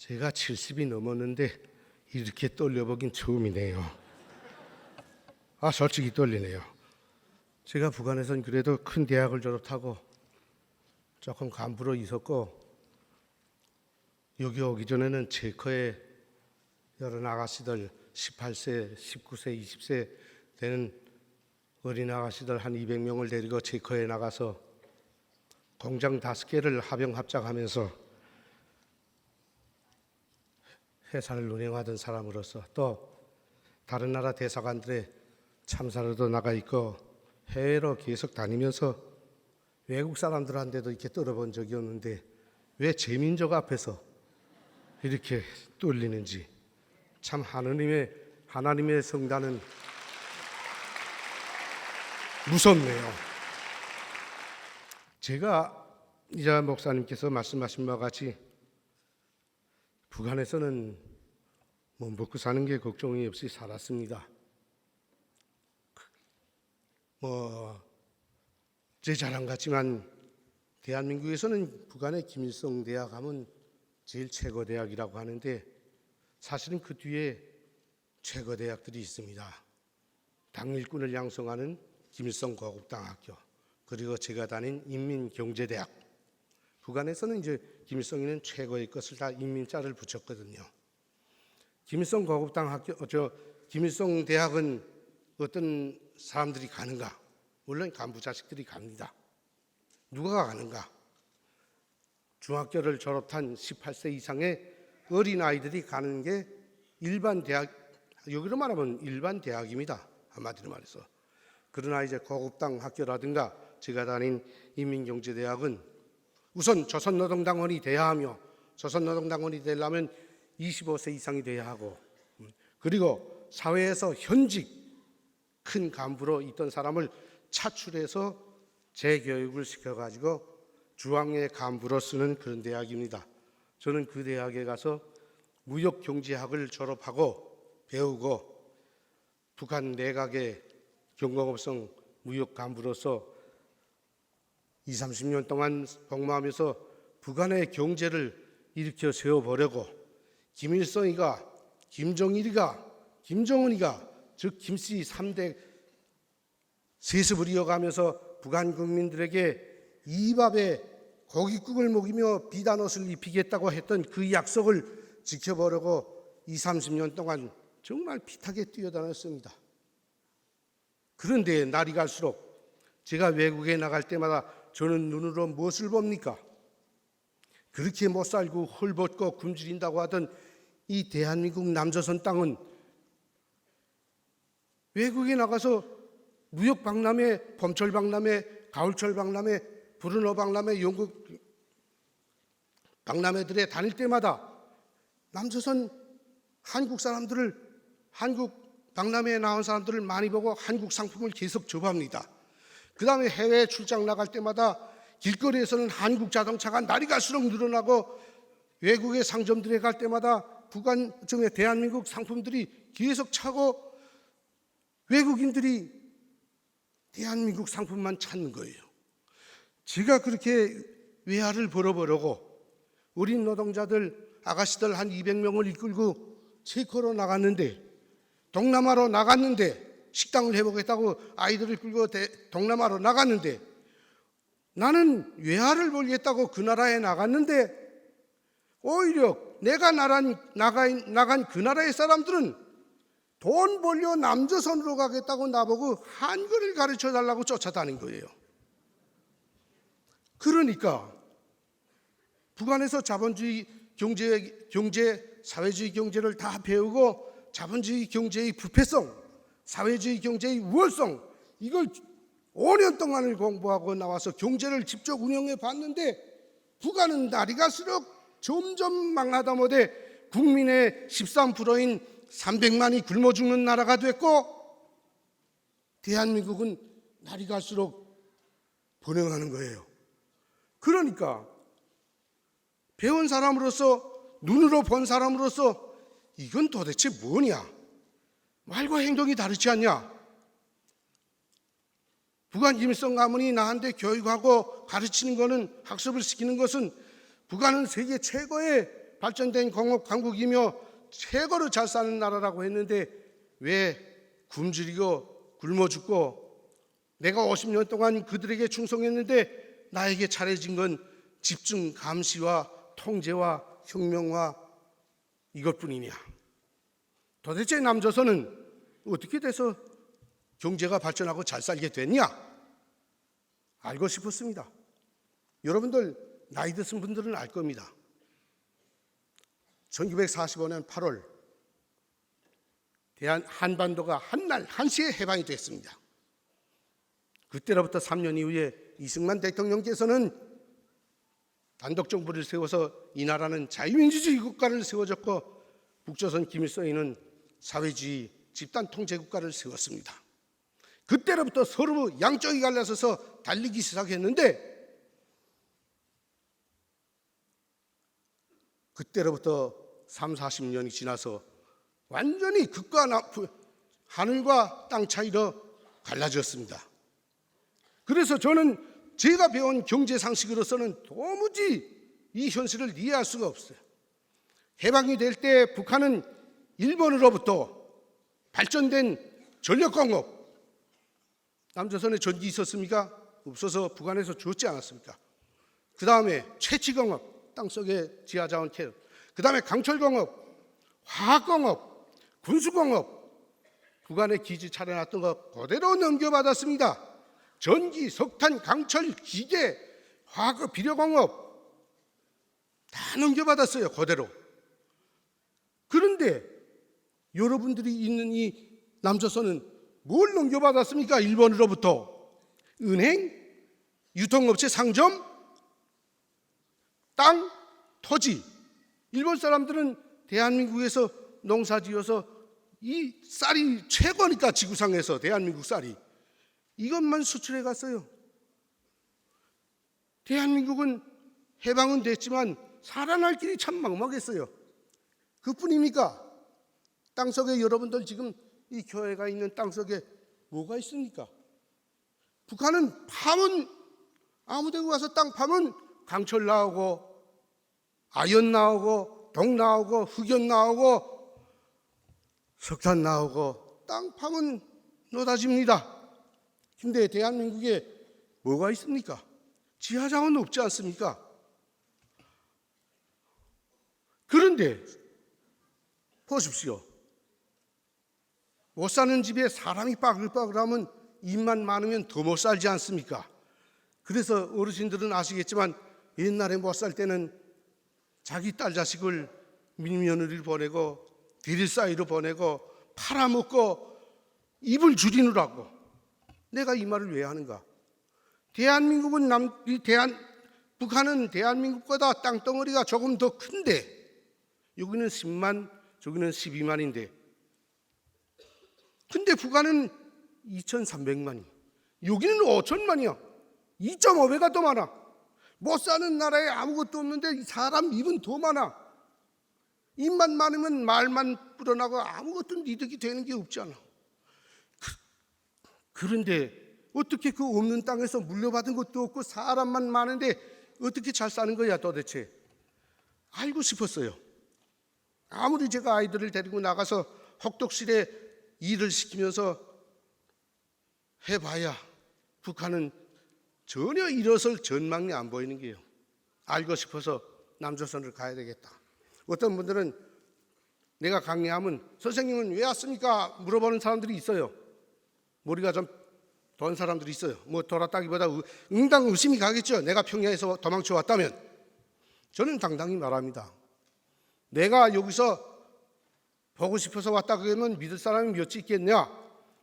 제가 70이 넘었는데 이렇게 떨려보긴 처음이네요. 솔직히 떨리네요. 제가 북한에선 그래도 큰 대학을 졸업하고 조금 간부로 있었고, 여기 오기 전에는 체커에 여러 아가씨들 18세, 19세, 20세 되는 어린 아가씨들 한 200명을 데리고 체커에 나가서 공장 5개를 합병합작하면서 회사를 운영하던 사람으로서, 또 다른 나라 대사관들의 참사로도 나가 있고 해외로 계속 다니면서 외국 사람들한테도 이렇게 떨어본 적이 없는데 왜 제민족 앞에서 이렇게 떨리는지, 참 하나님의 성단은 무섭네요. 제가 이자 목사님께서 말씀하신 바와 같이 북한에서는 먹고 사는 게 걱정이 없이 살았습니다. 제 자랑 같지만 대한민국에서는 북한의 김일성 대학 하면 제일 최고 대학이라고 하는데, 사실은 그 뒤에 최고 대학들이 있습니다. 당일꾼을 양성하는 김일성 고급당학교, 그리고 제가 다닌 인민경제대학. 북한에서는 이제 김일성이는 최고의 것을 다 인민자를 붙였거든요. 김일성 고급당학교, 김일성 대학은 어떤 사람들이 가는가? 물론 간부 자식들이 갑니다. 누가 가는가? 중학교를 졸업한 18세 이상의 어린 아이들이 가는 게 일반 대학, 여기로 말하면 일반 대학입니다. 한마디로 말해서. 그러나 이제 고급당 학교라든가 제가 다닌 인민경제대학은 우선 조선노동당원이 돼야 하며, 조선노동당원이 되려면 25세 이상이 돼야 하고, 그리고 사회에서 현직 큰 간부로 있던 사람을 차출해서 재교육을 시켜가지고 주황의 간부로 쓰는 그런 대학입니다. 저는 그 대학에 가서 무역경제학을 졸업하고 배우고 북한 내각의 경공업성 무역간부로서 20, 30년 동안 복무하면서 북한의 경제를 일으켜 세워보려고 김일성이가, 김정일이가, 김정은이가, 즉 김씨 3대 세습을 이어가면서 북한 국민들에게 이밥에 고깃국을 먹이며 비단옷을 입히겠다고 했던 그 약속을 지켜보려고 20, 30년 동안 정말 핏하게 뛰어다녔습니다. 그런데 날이 갈수록 제가 외국에 나갈 때마다 저는 눈으로 무엇을 봅니까? 그렇게 못 살고 헐벗고 굶주린다고 하던 이 대한민국 남조선 땅은 외국에 나가서 무역 박람회, 봄철 박람회, 가을철 박람회, 브루노 박람회, 영국 박람회들에 다닐 때마다 남조선 한국 사람들을, 한국 박람회에 나온 사람들을 많이 보고 한국 상품을 계속 접합니다. 그 다음에 해외 출장 나갈 때마다 길거리에서는 한국 자동차가 날이 갈수록 늘어나고, 외국의 상점들에 갈 때마다 북한, 대한민국 상품들이 계속 차고 외국인들이 대한민국 상품만 찾는 거예요. 제가 그렇게 외화를 벌어보려고 어린 노동자들, 아가씨들 한 200명을 이끌고 체코로 나갔는데, 동남아로 나갔는데, 식당을 해보겠다고 아이들을 끌고 동남아로 나갔는데, 나는 외화를 벌겠다고 그 나라에 나갔는데 오히려 내가 나간 그 나라의 사람들은 돈 벌려 남조선으로 가겠다고 나보고 한글을 가르쳐 달라고 쫓아다닌 거예요. 그러니까 북한에서 자본주의 경제, 사회주의 경제를 다 배우고 자본주의 경제의 부패성, 사회주의 경제의 우월성, 이걸 5년 동안을 공부하고 나와서 경제를 직접 운영해 봤는데, 북한은 날이 갈수록 점점 망하다 못해 국민의 13%인 300만이 굶어 죽는 나라가 됐고, 대한민국은 날이 갈수록 번영하는 거예요. 그러니까 배운 사람으로서, 눈으로 본 사람으로서 이건 도대체 뭐냐? 말과 행동이 다르지 않냐? 북한 김일성 가문이 나한테 교육하고 가르치는 것은, 학습을 시키는 것은 북한은 세계 최고의 발전된 공업 강국이며 최고로 잘 사는 나라라고 했는데 왜 굶주리고 굶어 죽고 내가 50년 동안 그들에게 충성했는데 나에게 잘해진 건 집중 감시와 통제와 혁명화 이것뿐이냐. 도대체 남조선은 어떻게 돼서 경제가 발전하고 잘 살게 됐냐? 알고 싶었습니다. 여러분들 나이 드신 분들은 알 겁니다. 1945년 8월 한반도가 한날 한시에 해방이 됐습니다. 그때로부터 3년 이후에 이승만 대통령께서는 단독정부를 세워서 이 나라는 자유민주주의 국가를 세워졌고 북조선 김일성이는 사회주의 집단통제국가를 세웠습니다. 그때로부터 서로 양쪽이 갈라서서 달리기 시작했는데 그때로부터 3, 40년이 지나서 완전히 극과 하늘과 땅 차이로 갈라졌습니다. 그래서 저는 제가 배운 경제 상식으로서는 도무지 이 현실을 이해할 수가 없어요. 해방이 될 때 북한은 일본으로부터 발전된 전력공업, 남조선에 전기 있었습니까? 없어서 북한에서 줬지 않았습니까? 그 다음에 채취공업, 땅속에 지하자원 캐, 그 다음에 강철공업, 화학공업, 군수공업, 북한에 기지 차려놨던 거 그대로 넘겨받았습니다. 전기, 석탄, 강철, 기계, 화학, 비료공업 다 넘겨받았어요. 그대로. 그런데 여러분들이 있는 이 남조선은 뭘 넘겨받았습니까? 일본으로부터 은행, 유통업체, 상점, 땅, 토지. 일본 사람들은 대한민국에서 농사지어서 이 쌀이 최고니까 지구상에서 대한민국 쌀이 이것만 수출해 갔어요. 대한민국은 해방은 됐지만 살아날 길이 참 막막했어요. 그뿐입니까? 땅속에 여러분들 지금 이 교회가 있는 땅속에 뭐가 있습니까? 북한은 파면 아무데나 가서 땅 파면 강철 나오고 아연 나오고 독 나오고 흑연 나오고 석탄 나오고 땅 파면 노다집니다. 근데 대한민국에 뭐가 있습니까? 지하자원 없지 않습니까? 그런데 보십시오. 못 사는 집에 사람이 빠글빠글하면 입만 많으면 더 못 살지 않습니까? 그래서 어르신들은 아시겠지만 옛날에 못 살 때는 자기 딸 자식을 밀며느리를 보내고 디릴 사이로 보내고 팔아먹고 입을 줄이느라고. 내가 이 말을 왜 하는가? 대한민국은 북한은 대한민국보다 땅덩어리가 조금 더 큰데 여기는 10만, 저기는 12만인데 근데 북한은 2,300만이, 여기는 5천만이야. 2.5배가 더 많아. 못 사는 나라에 아무것도 없는데 사람 입은 더 많아. 입만 많으면 말만 불어나고 아무것도 이득이 되는 게 없지 않아. 그런데 어떻게 그 없는 땅에서 물려받은 것도 없고 사람만 많은데 어떻게 잘 사는 거야 도대체? 알고 싶었어요. 아무리 제가 아이들을 데리고 나가서 혹독실에 일을 시키면서 해봐야 북한은 전혀 일어설 전망이 안 보이는 게요. 알고 싶어서 남조선을 가야 되겠다. 어떤 분들은 내가 강의하면 선생님은 왜 왔습니까? 물어보는 사람들이 있어요. 머리가 좀 돈 사람들이 있어요. 뭐 돌았다기보다 응당 의심이 가겠죠. 내가 평양에서 도망쳐 왔다면. 저는 당당히 말합니다. 내가 여기서 보고 싶어서 왔다 그러면 믿을 사람이 몇이 있겠냐?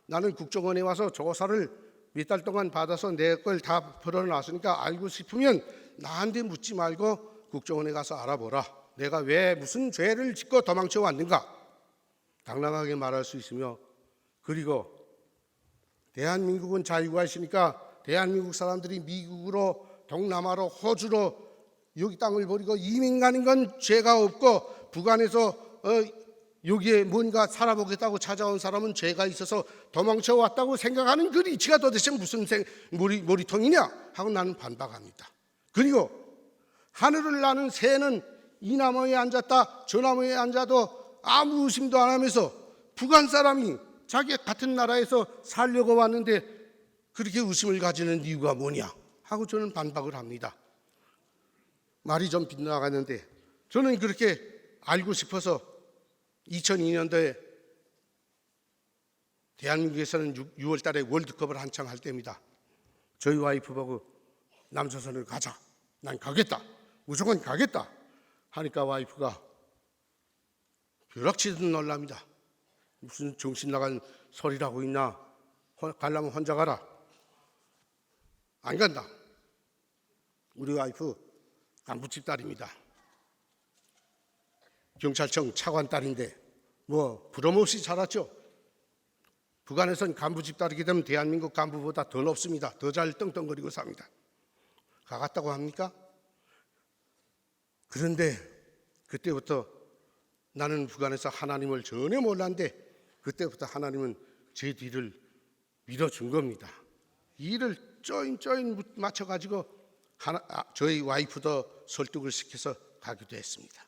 나는 국정원에 와서 조사를 몇 달 동안 받아서 내 걸 다 풀어놨으니까 알고 싶으면 나한테 묻지 말고 국정원에 가서 알아보라. 내가 왜 무슨 죄를 짓고 도망쳐 왔는가? 당당하게 말할 수 있으며, 그리고 대한민국은 자유가 있으니까 대한민국 사람들이 미국으로 동남아로 호주로 여기 땅을 버리고 이민 가는 건 죄가 없고 북한에서 여기에 뭔가 살아보겠다고 찾아온 사람은 죄가 있어서 도망쳐 왔다고 생각하는 그 이치가 도대체 무슨 머리통이냐 하고 나는 반박합니다. 그리고 하늘을 나는 새는 이 나무에 앉았다 저 나무에 앉아도 아무 의심도 안 하면서 북한 사람이 자기 같은 나라에서 살려고 왔는데 그렇게 의심을 가지는 이유가 뭐냐 하고 저는 반박을 합니다. 말이 좀 빗나가는데 저는 그렇게 알고 싶어서 2002년도에 대한민국에서는 6월 달에 월드컵을 한창 할 때입니다. 저희 와이프 보고 남조선을 가자. 난 가겠다. 무조건 가겠다. 하니까 와이프가 벼락치듯 놀랍니다. 무슨 정신 나간 소리라고 있나. 가려면 혼자 가라. 안 간다. 우리 와이프 간부집 딸입니다. 경찰청 차관 딸인데 뭐 부러움없이 자랐죠. 북한에선 간부집 딸이게 되면 대한민국 간부보다 더 높습니다. 더 잘 떵떵거리고 삽니다. 가갔다고 합니까? 그런데 그때부터 나는 북한에서 하나님을 전혀 몰랐는데 그때부터 하나님은 제 뒤를 밀어준 겁니다. 일을 쪼인 맞춰가지고 저희 와이프도 설득을 시켜서 가기도 했습니다.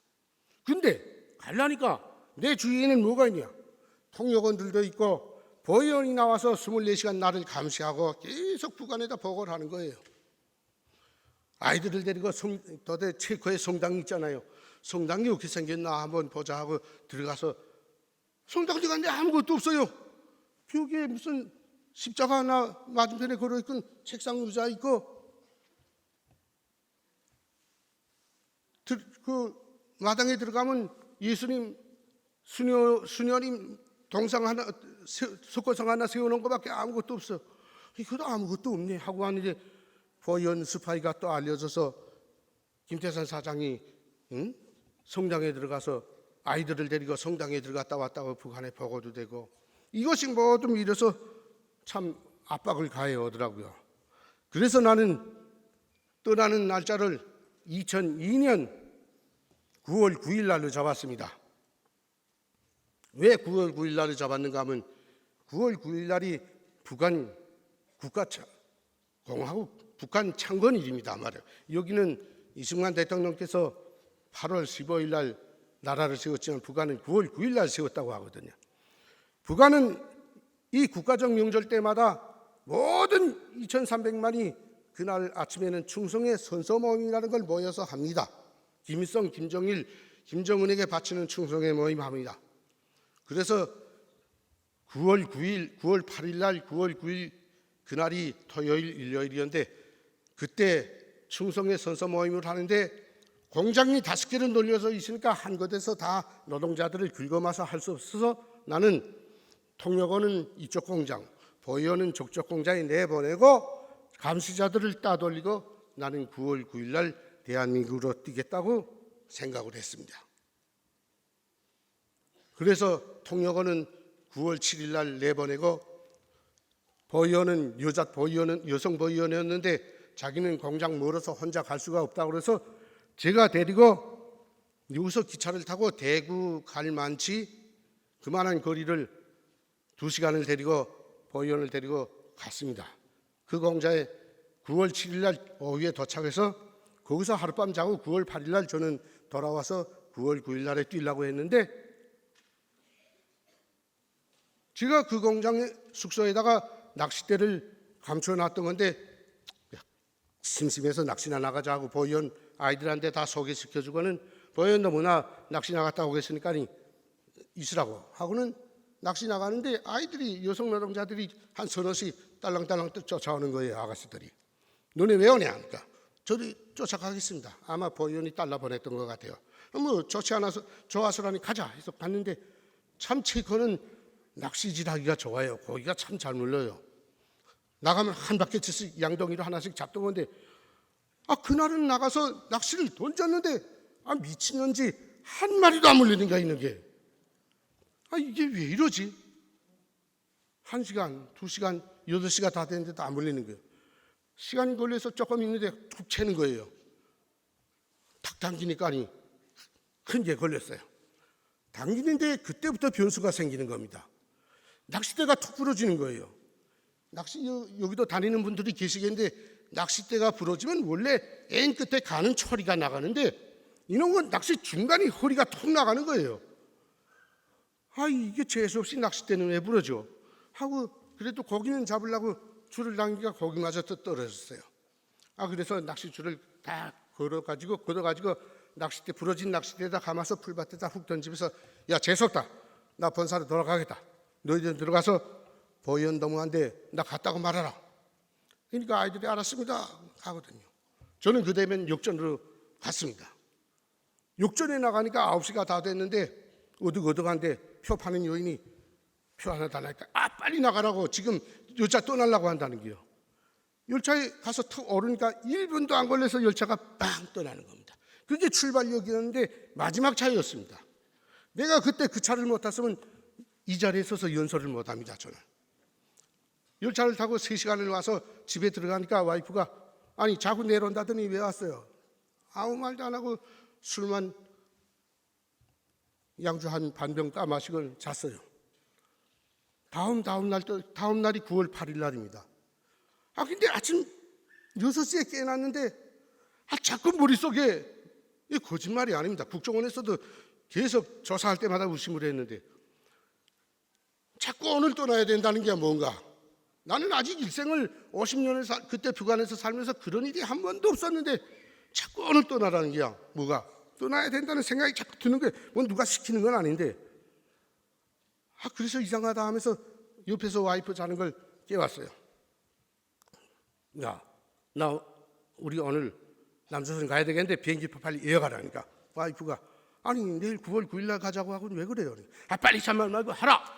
근데 가려니까 내 주위에는 뭐가 있냐? 통역원들도 있고 보위원이 나와서 24시간 나를 감시하고 계속 북한에다 보고를 하는 거예요. 아이들을 데리고 도대 체코에 성당이 있잖아요. 성당이 어떻게 생겼나 한번 보자 하고 들어가서 성당 들어갔는데 아무것도 없어요. 벽에 무슨 십자가 하나 맞은편에 걸어있고 책상 의자 있고 그 마당에 들어가면 예수님 수녀님 동상 하나 석고상 하나 세워놓은 것밖에 아무것도 없어. 이것도 아무것도 없네 하고 하는데 보위원 스파이가 또 알려져서 김태산 사장이 성당에 들어가서 아이들을 데리고 성당에 들어갔다 왔다고 북한에 보고도 되고 이것이 모두 이래서 참 압박을 가해오더라고요. 그래서 나는 떠나는 날짜를 2002년 9월 9일 날로 잡았습니다. 왜 9월 9일 날을 잡았는가 하면 9월 9일 날이 북한 국가공화국 북한 창건일입니다. 말이에요. 여기는 이승만 대통령께서 8월 15일 날 나라를 세웠지만 북한은 9월 9일 날 세웠다고 하거든요. 북한은 이 국가적 명절 때마다 모든 2,300만이 그날 아침에는 충성의 선서모임이라는 걸 모여서 합니다. 김일성, 김정일, 김정은에게 바치는 충성의 모임합니다. 그래서 9월 9일, 9월 8일 날, 9월 9일 그날이 토요일, 일요일이었는데 그때 충성의 선서 모임을 하는데 공장이 5개를 놀려져 있으니까 한 곳에서 다 노동자들을 긁어마서 할 수 없어서 나는 통역원은 이쪽 공장, 보위원은 저쪽 공장에 내보내고 감시자들을 따돌리고 나는 9월 9일 날 대한민국으로 뛰겠다고 생각을 했습니다. 그래서 통역원은 9월 7일 날 내보내고 보위원은 여성 보위원이었는데 자기는 공장 멀어서 혼자 갈 수가 없다고 그래서 제가 데리고 여기서 기차를 타고 대구 갈만치 그만한 거리를 2시간을 데리고 보위원을 데리고 갔습니다. 그 공장에 9월 7일 날 오후에 도착해서 거기서 하룻밤 자고 9월 8일 날 저는 돌아와서 9월 9일 날에 뛰려고 했는데 제가 그 공장의 숙소에다가 낚싯대를 감춰놨던 건데 심심해서 낚시나 나가자 하고 보위원 아이들한테 다 소개시켜주고는 보위원 너무나 낚시 나갔다 오겠으니까 있으라고 하고는 낚시 나가는데 아이들이 여성 노동자들이 한 서너씩 딸랑딸랑 쫓아오는 거예요. 아가씨들이. 너네 왜 오냐 하니까 저도 쫓아가겠습니다. 아마 보위원이 딸라 보냈던 것 같아요. 뭐 좋지 않아서 좋아서라니 가자 해서 갔는데 참 체코는 낚시질하기가 좋아요. 고기가 참 잘 물려요. 나가면 한 바퀴씩 양동이로 하나씩 잡던 건데 그날은 나가서 낚시를 던졌는데 미친년지 한 마리도 안 물리는 게 있는 게 이게 왜 이러지? 1시간, 2시간, 8시가 다 됐는데도 안 물리는 거예요. 시간이 걸려서 조금 있는데 툭 채는 거예요. 탁 당기니까 큰 게 걸렸어요. 당기는데 그때부터 변수가 생기는 겁니다. 낚싯대가 툭 부러지는 거예요. 여기도 다니는 분들이 계시겠는데 낚싯대가 부러지면 원래 앵 끝에 가는 초리가 나가는데 이놈은 낚시 중간에 허리가 톡 나가는 거예요. 아, 이게 재수없이 낚싯대는 왜 부러져? 하고 그래도 고기는 잡으려고 줄을 당기니까 고기마저 또 떨어졌어요. 아, 그래서 낚시줄을 다 걷어가지고 낚싯대, 부러진 낚싯대에다 감아서 풀밭에다 훅 던지면서, 야, 재수없다, 나 본사로 돌아가겠다, 너희들 들어가서 보현동무한테 나 갔다고 말하라. 그러니까 아이들이 알았습니다 하거든요. 저는 그 되면 욕전으로 갔습니다. 욕전에 나가니까 9시가 다 됐는데 어둑어둑한데 표 파는 여인이 표 하나 달라니까, 아, 빨리 나가라고, 지금 열차 떠나려고 한다는 게요. 열차에 가서 탁 오르니까 1분도 안 걸려서 열차가 빵 떠나는 겁니다. 그게 출발역이었는데 마지막 차였습니다. 내가 그때 그 차를 못 탔으면 이 자리에 서서 연설을 못 합니다. 저는 열차를 타고 3시간을 와서 집에 들어가니까 와이프가, 아니, 자고 내려온다더니 왜 왔어요? 아무 말도 안 하고 술만 양주 한 반병 따마시고 잤어요. 다음 날이 9월 8일 날입니다. 아, 근데 아침 6시에 깨어났는데, 아, 자꾸 머릿속에, 이 거짓말이 아닙니다. 국정원에서도 계속 조사할 때마다 의심을 했는데, 자꾸 오늘 떠나야 된다는 게 뭔가. 나는 아직 일생을 50년을 그때 북한에서 살면서 그런 일이 한 번도 없었는데 자꾸 오늘 떠나라는 게야. 뭐가? 떠나야 된다는 생각이 자꾸 드는 거예요. 뭐 누가 시키는 건 아닌데. 아, 그래서 이상하다 하면서 옆에서 와이프 자는 걸 깨웠어요. 야, 나 우리 오늘 남조선 가야 되겠는데 비행기표 빨리 예약하라니까. 와이프가, 아니, 내일 9월 9일 날 가자고 하고는 왜 그래요? 아, 빨리 참말 말고 하라.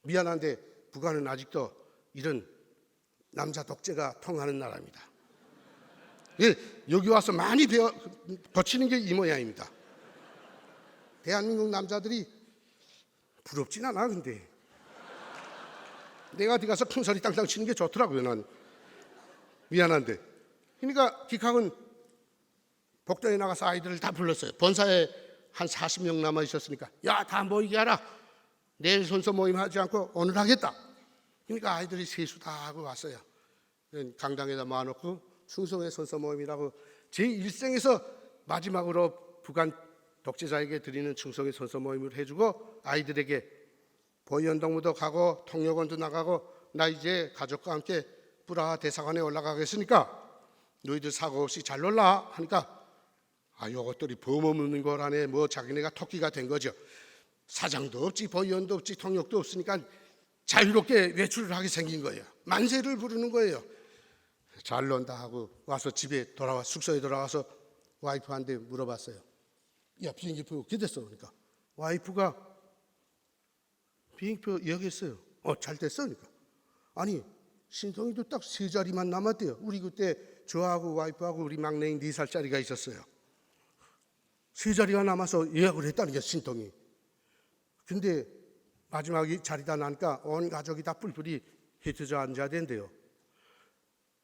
미안한데 북한은 아직도 이런 남자 독재가 통하는 나라입니다. 예, 여기 와서 많이 거치는 게 이 모양입니다. 대한민국 남자들이 부럽진 않아. 근데 내가 어디 가서 큰 소리 땅땅 치는 게 좋더라고요. 난 미안한데. 그러니까 기각은 복도에 나가서 아이들을 다 불렀어요. 본사에 한 40명 남아 있었으니까, 야, 다 모이게 하라. 내일 선서 모임 하지 않고 오늘 하겠다. 그러니까 아이들이 세수 다 하고 왔어요. 강당에다 모아놓고 충성의 선서 모임이라고 제 일생에서 마지막으로 북한 독재자에게 드리는 충성의 선서 모임을 해주고, 아이들에게 보현동무도 가고 통역원도 나가고, 나 이제 가족과 함께 뿌라 대사관에 올라가겠으니까 너희들 사고 없이 잘 놀라 하니까, 아, 요것들이 범없는 거라네. 뭐 자기네가 토끼가 된 거죠. 사장도 없지, 보위원도 없지, 통역도 없으니까 자유롭게 외출을 하게 생긴 거예요. 만세를 부르는 거예요. 잘 논다 하고 와서 집에 숙소에 돌아와서 와이프한테 물어봤어요. 야, 비행기표 어떻게 됐어? 그러니까 와이프가, 비행기표 예약했어요. 잘 됐어? 그러니까, 아니, 신통이도 딱 3자리만 남았대요. 우리 그때 저하고 와이프하고 우리 막내인 4살짜리가 있었어요. 3자리가 남아서 예약을 했다는 게, 신통이. 근데 마지막에 자리다 나니까 온 가족이 다 뿔뿔이 흩어져 앉아야 된대요.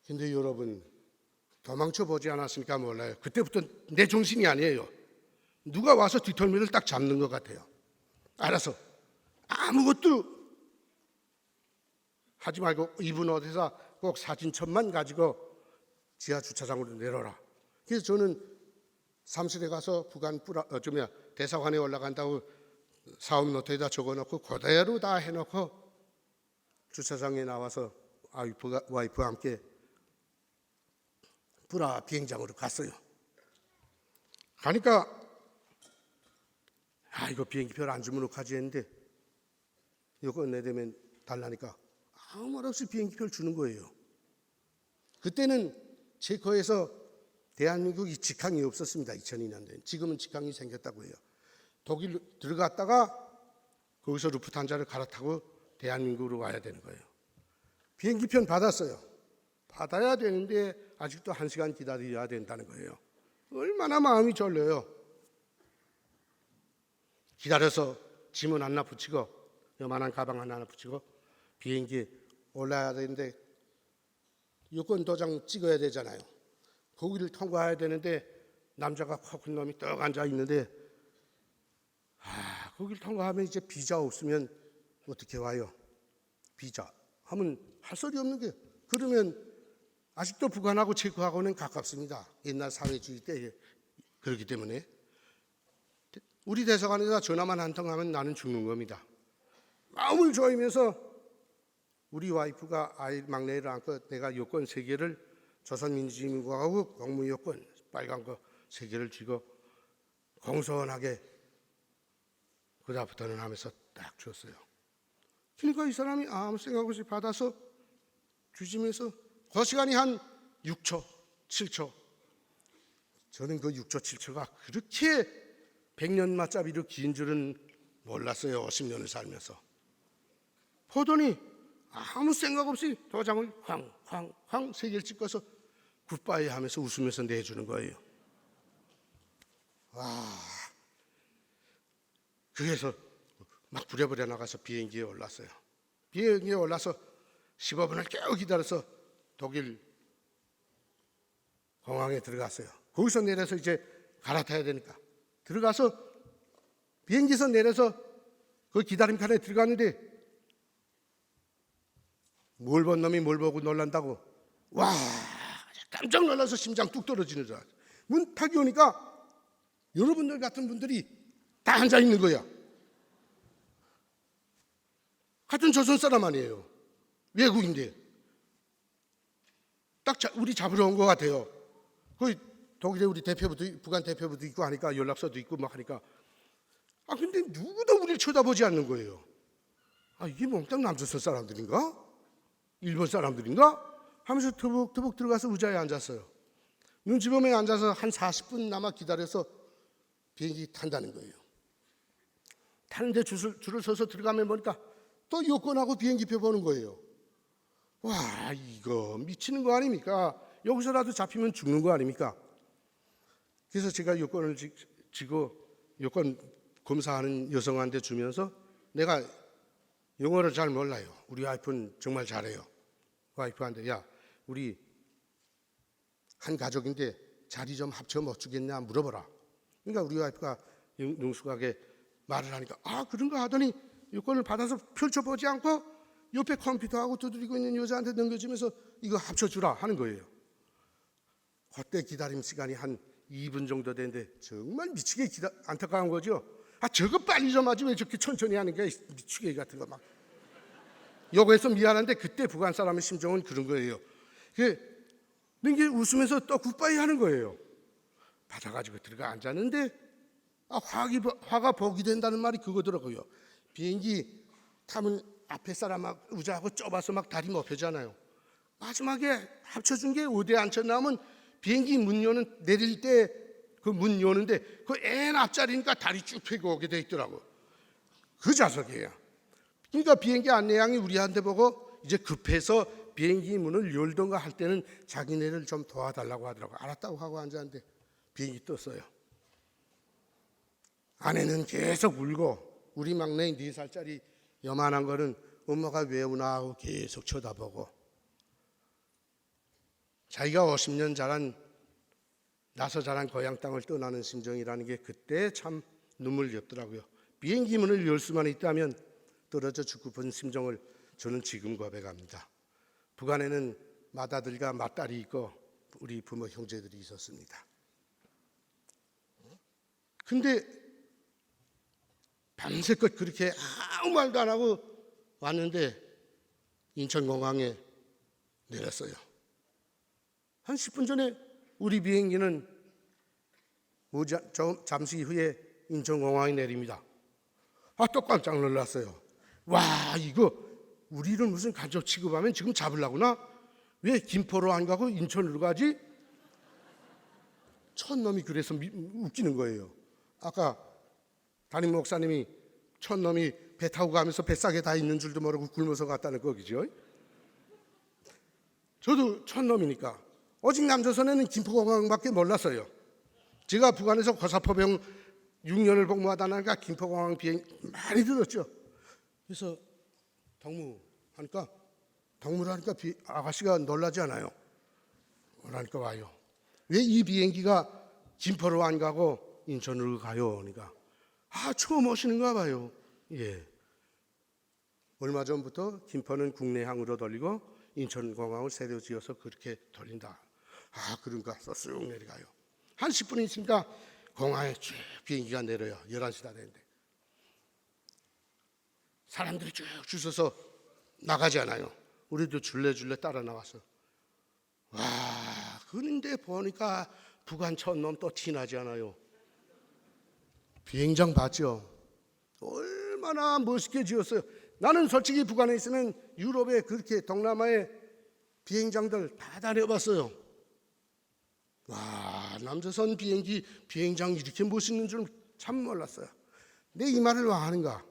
근데 여러분, 도망쳐 보지 않았으니까 몰라요. 그때부터 내 정신이 아니에요. 누가 와서 뒷덜미를 딱 잡는 것 같아요. 알아서 아무것도 하지 말고 이분 어디서 꼭 사진첩만 가지고 지하 주차장으로 내려라. 그래서 저는 사무실에 가서 북한 대사관에 올라간다고 사업 노트에다 적어놓고 그대로 다 해놓고 주차장에 나와서 와이프와 함께 뿌라 비행장으로 갔어요. 가니까, 아, 이거 비행기표를 안 주면 어떡하지 했는데, 이거 내되면 달라니까 아무 말 없이 비행기표를 주는 거예요. 그때는 체코에서 대한민국이 직항이 없었습니다. 2002년도에. 지금은 직항이 생겼다고 해요. 독일 들어갔다가 거기서 루프탄자를 갈아타고 대한민국으로 와야 되는 거예요. 비행기편 받았어요. 받아야 되는데 아직도 1시간 기다려야 된다는 거예요. 얼마나 마음이 졸려요. 기다려서 짐은 하나 붙이고, 요만한 가방 하나 붙이고 비행기에 올라야 되는데 여권 도장 찍어야 되잖아요. 거기를 통과해야 되는데 남자가 코 큰 놈이 떡 앉아 있는데, 거기를 통과하면 이제 비자 없으면 어떻게 와요? 비자 하면 할 소리 없는 게, 그러면 아직도 북한하고 체코하고는 가깝습니다. 옛날 사회주의 때에 그렇기 때문에 우리 대사관에다 전화만 한 통 하면 나는 죽는 겁니다. 마음을 조이면서 우리 와이프가 아이 막내를 안고 내가 요건 3개를 조선민주주의민국하고 공무요건 빨간 거 3개를 쥐고 공손하게 그다음부터는 하면서 딱 줬어요. 그러니까 이 사람이 아무 생각 없이 받아서 주시면서 그 시간이 한 6초, 7초. 저는 그 6초, 7초가 그렇게 100년 맞잡이로 긴 줄은 몰랐어요. 50년을 살면서. 보더니 아무 생각 없이 도장을 황 3개를 찍어서 굿바이 하면서 웃으면서 내주는 거예요. 와, 그래서 막 부랴부랴 나가서 비행기에 올랐어요. 비행기에 올라서 15분을 겨우 기다려서 독일 공항에 들어갔어요. 거기서 내려서 이제 갈아타야 되니까 들어가서 비행기에서 내려서 그 기다림칸에 들어갔는데 뭘 본 놈이 뭘 보고 놀란다고. 와, 깜짝 놀라서 심장 뚝 떨어지는 줄 알았어요. 문 탁이 오니까 여러분들 같은 분들이 다 앉아 있는 거야. 같은 조선 사람 아니에요. 외국인데 딱 우리 잡으러 온 것 같아요. 거기 독일에 우리 대표부도 북한 대표부도 있고 하니까 연락처도 있고 막 하니까 근데 누구도 우리를 쳐다보지 않는 거예요. 이게 몽땅 남조선 사람들인가? 일본 사람들인가? 하면서 터벅터벅 들어가서 의자에 앉았어요. 눈치보면 앉아서 한 40분 남아 기다려서 비행기 탄다는 거예요. 타는데 줄을 서서 들어가면 보니까 또 여권하고 비행기표 보는 거예요. 와, 이거 미치는 거 아닙니까? 여기서라도 잡히면 죽는 거 아닙니까? 그래서 제가 여권을 쥐고 여권 검사하는 여성한테 주면서 내가 영어를 잘 몰라요. 우리 와이프는 정말 잘해요. 와이프한테 야, 우리 한 가족인데 자리 좀 합쳐 못 주겠냐 물어보라. 그러니까 우리 와이프가 능숙하게 말을 하니까 그런가 하더니 여권을 받아서 펼쳐보지 않고 옆에 컴퓨터하고 두드리고 있는 여자한테 넘겨주면서 이거 합쳐주라 하는 거예요. 그때 기다림 시간이 한 2분 정도 되는데 정말 미치게 안타까운 거죠. 저거 빨리 좀 하지 왜 저렇게 천천히 하는 게 미치게 같은 거 막. 요거해서 미안한데 그때 북한 사람의 심정은 그런 거예요. 이게 웃으면서 또 굿바이 하는 거예요. 받아가지고 들어가 앉았는데 화가 복이 된다는 말이 그거더라고요. 비행기 타면 앞에 사람하고 의자하고 좁아서 막 다리 못 펴잖아요. 마지막에 합쳐준 게 어디에 앉혀나오면 비행기 문 여는 내릴 때 그 문 여는데 그 맨 앞자리니까 다리 쭉 펴고 오게 돼 있더라고. 그 좌석이에요. 그러니까 비행기 안내양이 우리한테 보고 이제 급해서 비행기 문을 열던가 할 때는 자기네를 좀 도와달라고 하더라고. 알았다고 하고 앉았는데 비행기 떴어요. 아내는 계속 울고 우리 막내 4살짜리 요만한 거는 엄마가 왜 우나 하고 계속 쳐다보고 자기가 50년 나서 자란 고향 땅을 떠나는 심정이라는 게 그때 참 눈물겹더라고요. 비행기 문을 열 수만 있다면 떨어져 죽고픈 심정을 저는 지금 고백합니다. 북한에는 맏아들과 맏딸이 있고 우리 부모 형제들이 있었습니다. 근데 밤새껏 그렇게 아무 말도 안 하고 왔는데 인천공항에 내렸어요. 한 10분 전에 우리 비행기는 잠시 후에 인천공항에 내립니다. 또 깜짝 놀랐어요. 와, 이거 우리를 무슨 간접 취급하면 지금 잡으려구나? 왜 김포로 안 가고 인천으로 가지? 촌놈이 그래서 웃기는 거예요. 아까 담임 목사님이 촌놈이 배 타고 가면서 뱃속에 다 있는 줄도 모르고 굶어서 갔다는 거기죠. 저도 촌놈이니까 오직 남조선에는 김포공항밖에 몰랐어요. 제가 북한에서 고사포병 6년을 복무하다 나니까 김포공항 비행 많이 들었죠. 그래서 동무하니까 아가씨가 놀라지 않아요. 그러니까 와요. 왜 이 비행기가 김포로 안 가고 인천으로 가요? 그러니까 처음 오시는가 봐요. 예. 얼마 전부터 김포는 국내항으로 돌리고 인천공항을 새로 지어서 그렇게 돌린다. 그런가 쑥 내려가요. 한 10분 있으니까 공항에 쭉 비행기가 내려요. 11시 다 되는데 사람들이 쭉 줄 서서 나가지 않아요. 우리도 줄레줄레 따라 나가서 와, 그런데 보니까 북한 촌놈 또 티나지 않아요. 비행장 봤죠? 얼마나 멋있게 지었어요. 나는 솔직히 북한에 있으면 유럽에 그렇게 동남아의 비행장들 다 다녀봤어요. 와, 남조선 비행장 이렇게 멋있는 줄 참 몰랐어요. 근데 이 말을 왜 하는가?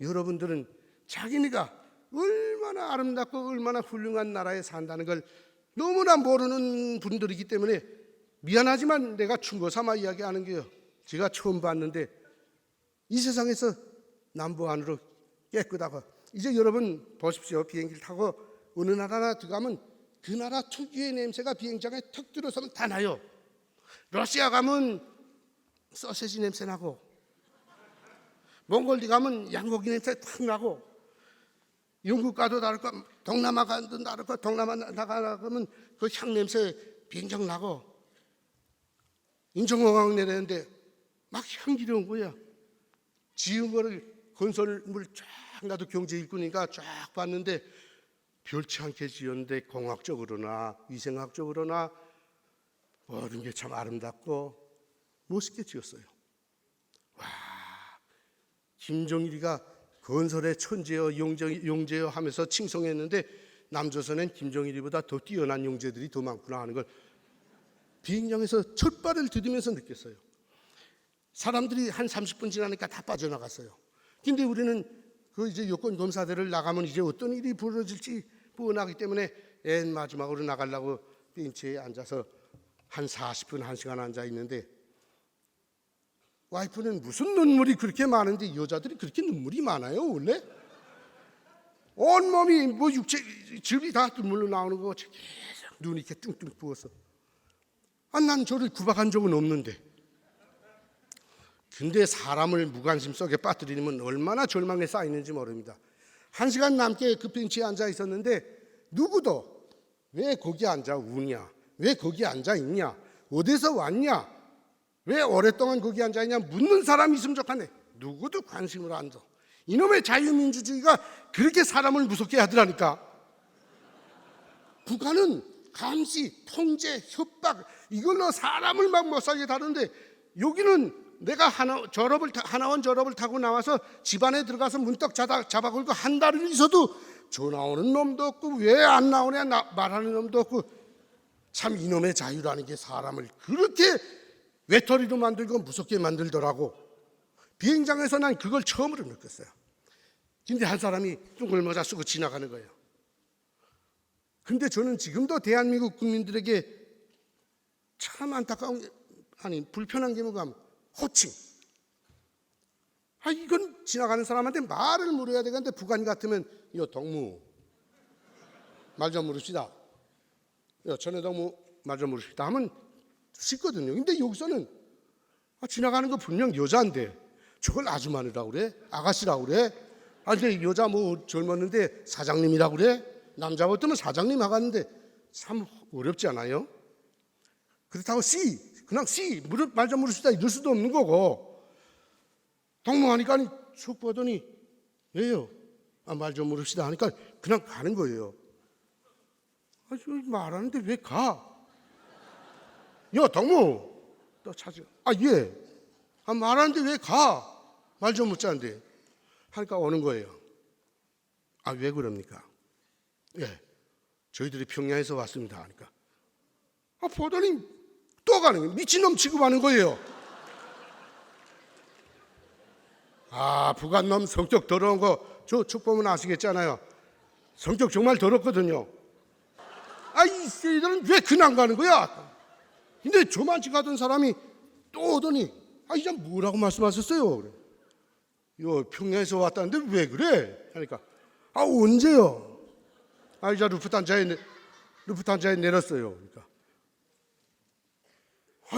여러분들은 자기네가 얼마나 아름답고 얼마나 훌륭한 나라에 산다는 걸 너무나 모르는 분들이기 때문에 미안하지만 내가 충고 삼아 이야기하는 게요. 제가 처음 봤는데 이 세상에서 남부안으로 깨끗하고 이제 여러분 보십시오. 비행기를 타고 어느 나라나 들어가면 그 나라 특유의 냄새가 비행장에 턱 들어서면 다 나요. 러시아 가면 소세지 냄새 나고 몽골디 가면 양고기 냄새 탁 나고 영국 가도 다르고 동남아 가도 다르고 동남아 나가면 그 향 냄새 비행장 나고 인천공항 내렸는데 막 향기로운 거야. 지은 거를 건설물 쫙 나도 경제 일꾼이니까 쫙 봤는데 별치 않게 지었는데 공학적으로나 위생학적으로나 모든 게 참 아름답고 멋있게 지었어요. 와, 김정일이가 건설의 천재여 용재여 하면서 칭송했는데 남조선엔 김정일이보다 더 뛰어난 용재들이 더 많구나 하는 걸 비행장에서 첫 발을 디디면서 느꼈어요. 사람들이 한 30분 지나니까 다 빠져나갔어요. 근데 우리는 그 이제 여권 검사대를 나가면 이제 어떤 일이 벌어질지 뻔하기 때문에 맨 마지막으로 나가려고 벤치에 앉아서 한 40분, 1시간 앉아 있는데 와이프는 무슨 눈물이 그렇게 많은데 여자들이 그렇게 눈물이 많아요 원래? 온몸이 뭐 육체 즙이 다 눈물로 나오는 거 계속 눈이 이렇게 뚱뚱 부어서 난 저를 구박한 적은 없는데 근데 사람을 무관심 속에 빠뜨리면 얼마나 절망에 쌓이는지 모릅니다. 1시간 남게 그 벤치에 앉아 있었는데 누구도 왜 거기 앉아 우냐, 왜 거기 앉아 있냐, 어디서 왔냐, 왜 오랫동안 거기 앉아 있냐 묻는 사람이 있으면 좋겠네. 누구도 관심으로 안 줘. 이놈의 자유민주주의가 그렇게 사람을 무섭게 하더라니까. 북한은 감시, 통제, 협박 이걸로 사람을 막 못 살게 다루는데 여기는 내가 하나원 졸업을 타고 나와서 집안에 들어가서 문떡 잡아 걸고 한 달을 있어도 전화 오는 놈도 없고 왜 안 나오냐 말하는 놈도 없고 참 이놈의 자유라는 게 사람을 그렇게 외톨이로 만들고 무섭게 만들더라고. 비행장에서 난 그걸 처음으로 느꼈어요. 근데 한 사람이 둥글모자 쓰고 지나가는 거예요. 근데 저는 지금도 대한민국 국민들에게 참 안타까운 게 불편한 게 뭐가 호칭. 이건 지나가는 사람한테 말을 물어야 되는데 북한 같으면 요 동무 말 좀 물읍시다. 요 전해 동무 말 좀 물읍시다 하면 쉽거든요. 근데 여기서는 지나가는 거 분명 여자인데 저걸 아주머니라고 그래? 아가씨라고 그래? 근데 여자 뭐 젊었는데 사장님이라고 그래? 남자 같으면 사장님 하겠는데 참 어렵지 않아요? 그렇다고 그냥 말 좀 물읍시다 이럴 수도 없는 거고 동무하니까 쑥 보더니 왜요? 말 좀 물읍시다 하니까 그냥 가는 거예요. 말하는데 왜 가? 야 동무 또 찾아. 예. 말하는데 왜 가? 말 좀 묻자는데 하니까 오는 거예요. 왜 그럽니까? 예, 저희들이 평양에서 왔습니다 하니까 보더니 또 가는 거예요. 미친놈 취급하는 거예요. 북한놈 성격 더러운 거 저 쭉 보면 아시겠잖아요. 성격 정말 더럽거든요. 이들은 왜 그냥 가는 거야? 근데 저만치 가던 사람이 또 오더니 이제 뭐라고 말씀하셨어요? 그래. 평양에서 왔다는데 왜 그래? 하니까 언제요? 이제 루프탄자에 내렸어요. 그러니까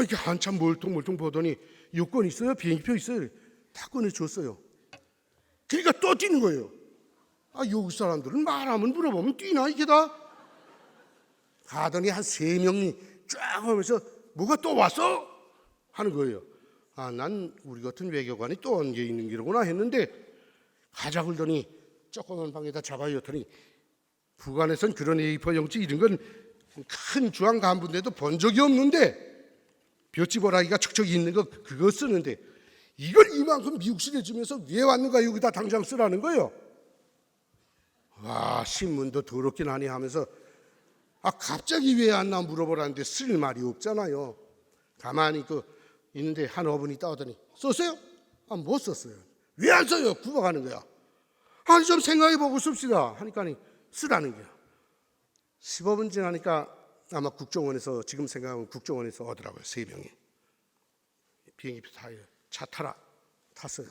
이게 한참 멀뚱멀뚱 보더니 여권 있어요? 비행기표 있어요? 다 꺼내줬어요. 그러니까 또 뛰는 거예요. 여기 사람들은 말하면 물어보면 뛰나 이게 다? 가더니 한 3명이 쫙 하면서 뭐가 또 왔어? 하는 거예요. 난 우리 같은 외교관이 또 얹혀 있는 기로구나 했는데 가자 그러더니 조그만 방에다 잡아였더니 북한에선 그런 A4 용지 이런 건 큰 주한 간부인데도 본 적이 없는데 볏짚오라기가 척척 있는 거 그거 쓰는데 이걸 이만큼 미국식에 주면서 왜 왔는가 여기다 당장 쓰라는 거예요. 와, 신문도 더럽긴 하니 하면서 갑자기 왜 안 나 물어보라는데 쓸 말이 없잖아요. 가만히 있는데 한 5분 있다 오더니 썼어요? 못 썼어요. 왜 안 써요? 구박하는 거야. 아니 좀 생각해보고 씁시다 하니까 쓰라는 거야. 15분 지나니까 아마 국정원에서 지금 생각하면 국정원에서 오더라고요. 3명이 비행기 타요. 차 타라. 탔어요.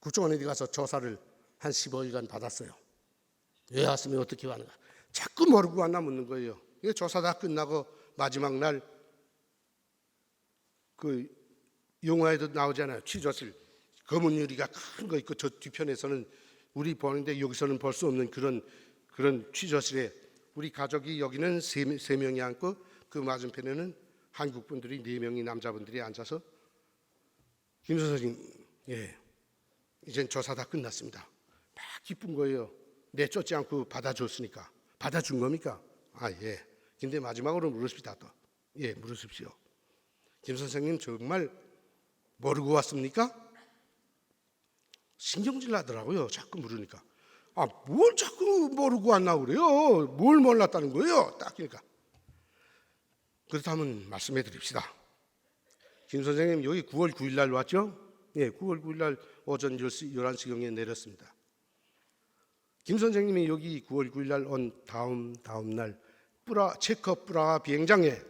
국정원에 가서 조사를 한 15일간 받았어요. 왜 왔으면 어떻게 왔는가. 자꾸 모르고 왔나 묻는 거예요. 이게 조사 다 끝나고 마지막 날 영화에도 나오잖아요. 취조실 검은 유리가 큰 거 있고 저 뒤편에서는 우리 보는데 여기서는 볼 수 없는 그런 취조실에 우리 가족이 여기는 세 명이 앉고 그 맞은편에는 한국 분들이 4명이 남자분들이 앉아서 김 선생님, 이젠 조사 다 끝났습니다. 막 기쁜 거예요. 내쫓지 않고 받아줬으니까. 받아준 겁니까? 예. 근데 마지막으로 물으십시다 또. 물으십시오. 김 선생님 정말 모르고 왔습니까? 신경질 나더라고요. 자꾸 물으니까. 뭘 자꾸 모르고 왔나 그래요? 뭘 몰랐다는 거예요? 딱 그러니까. 그렇다면 말씀해 드립시다. 김 선생님 여기 9월 9일 날 왔죠? 9월 9일 날 오전 11시경에 내렸습니다. 김 선생님이 여기 9월 9일 날 온 다음 날 체커 프라하 비행장에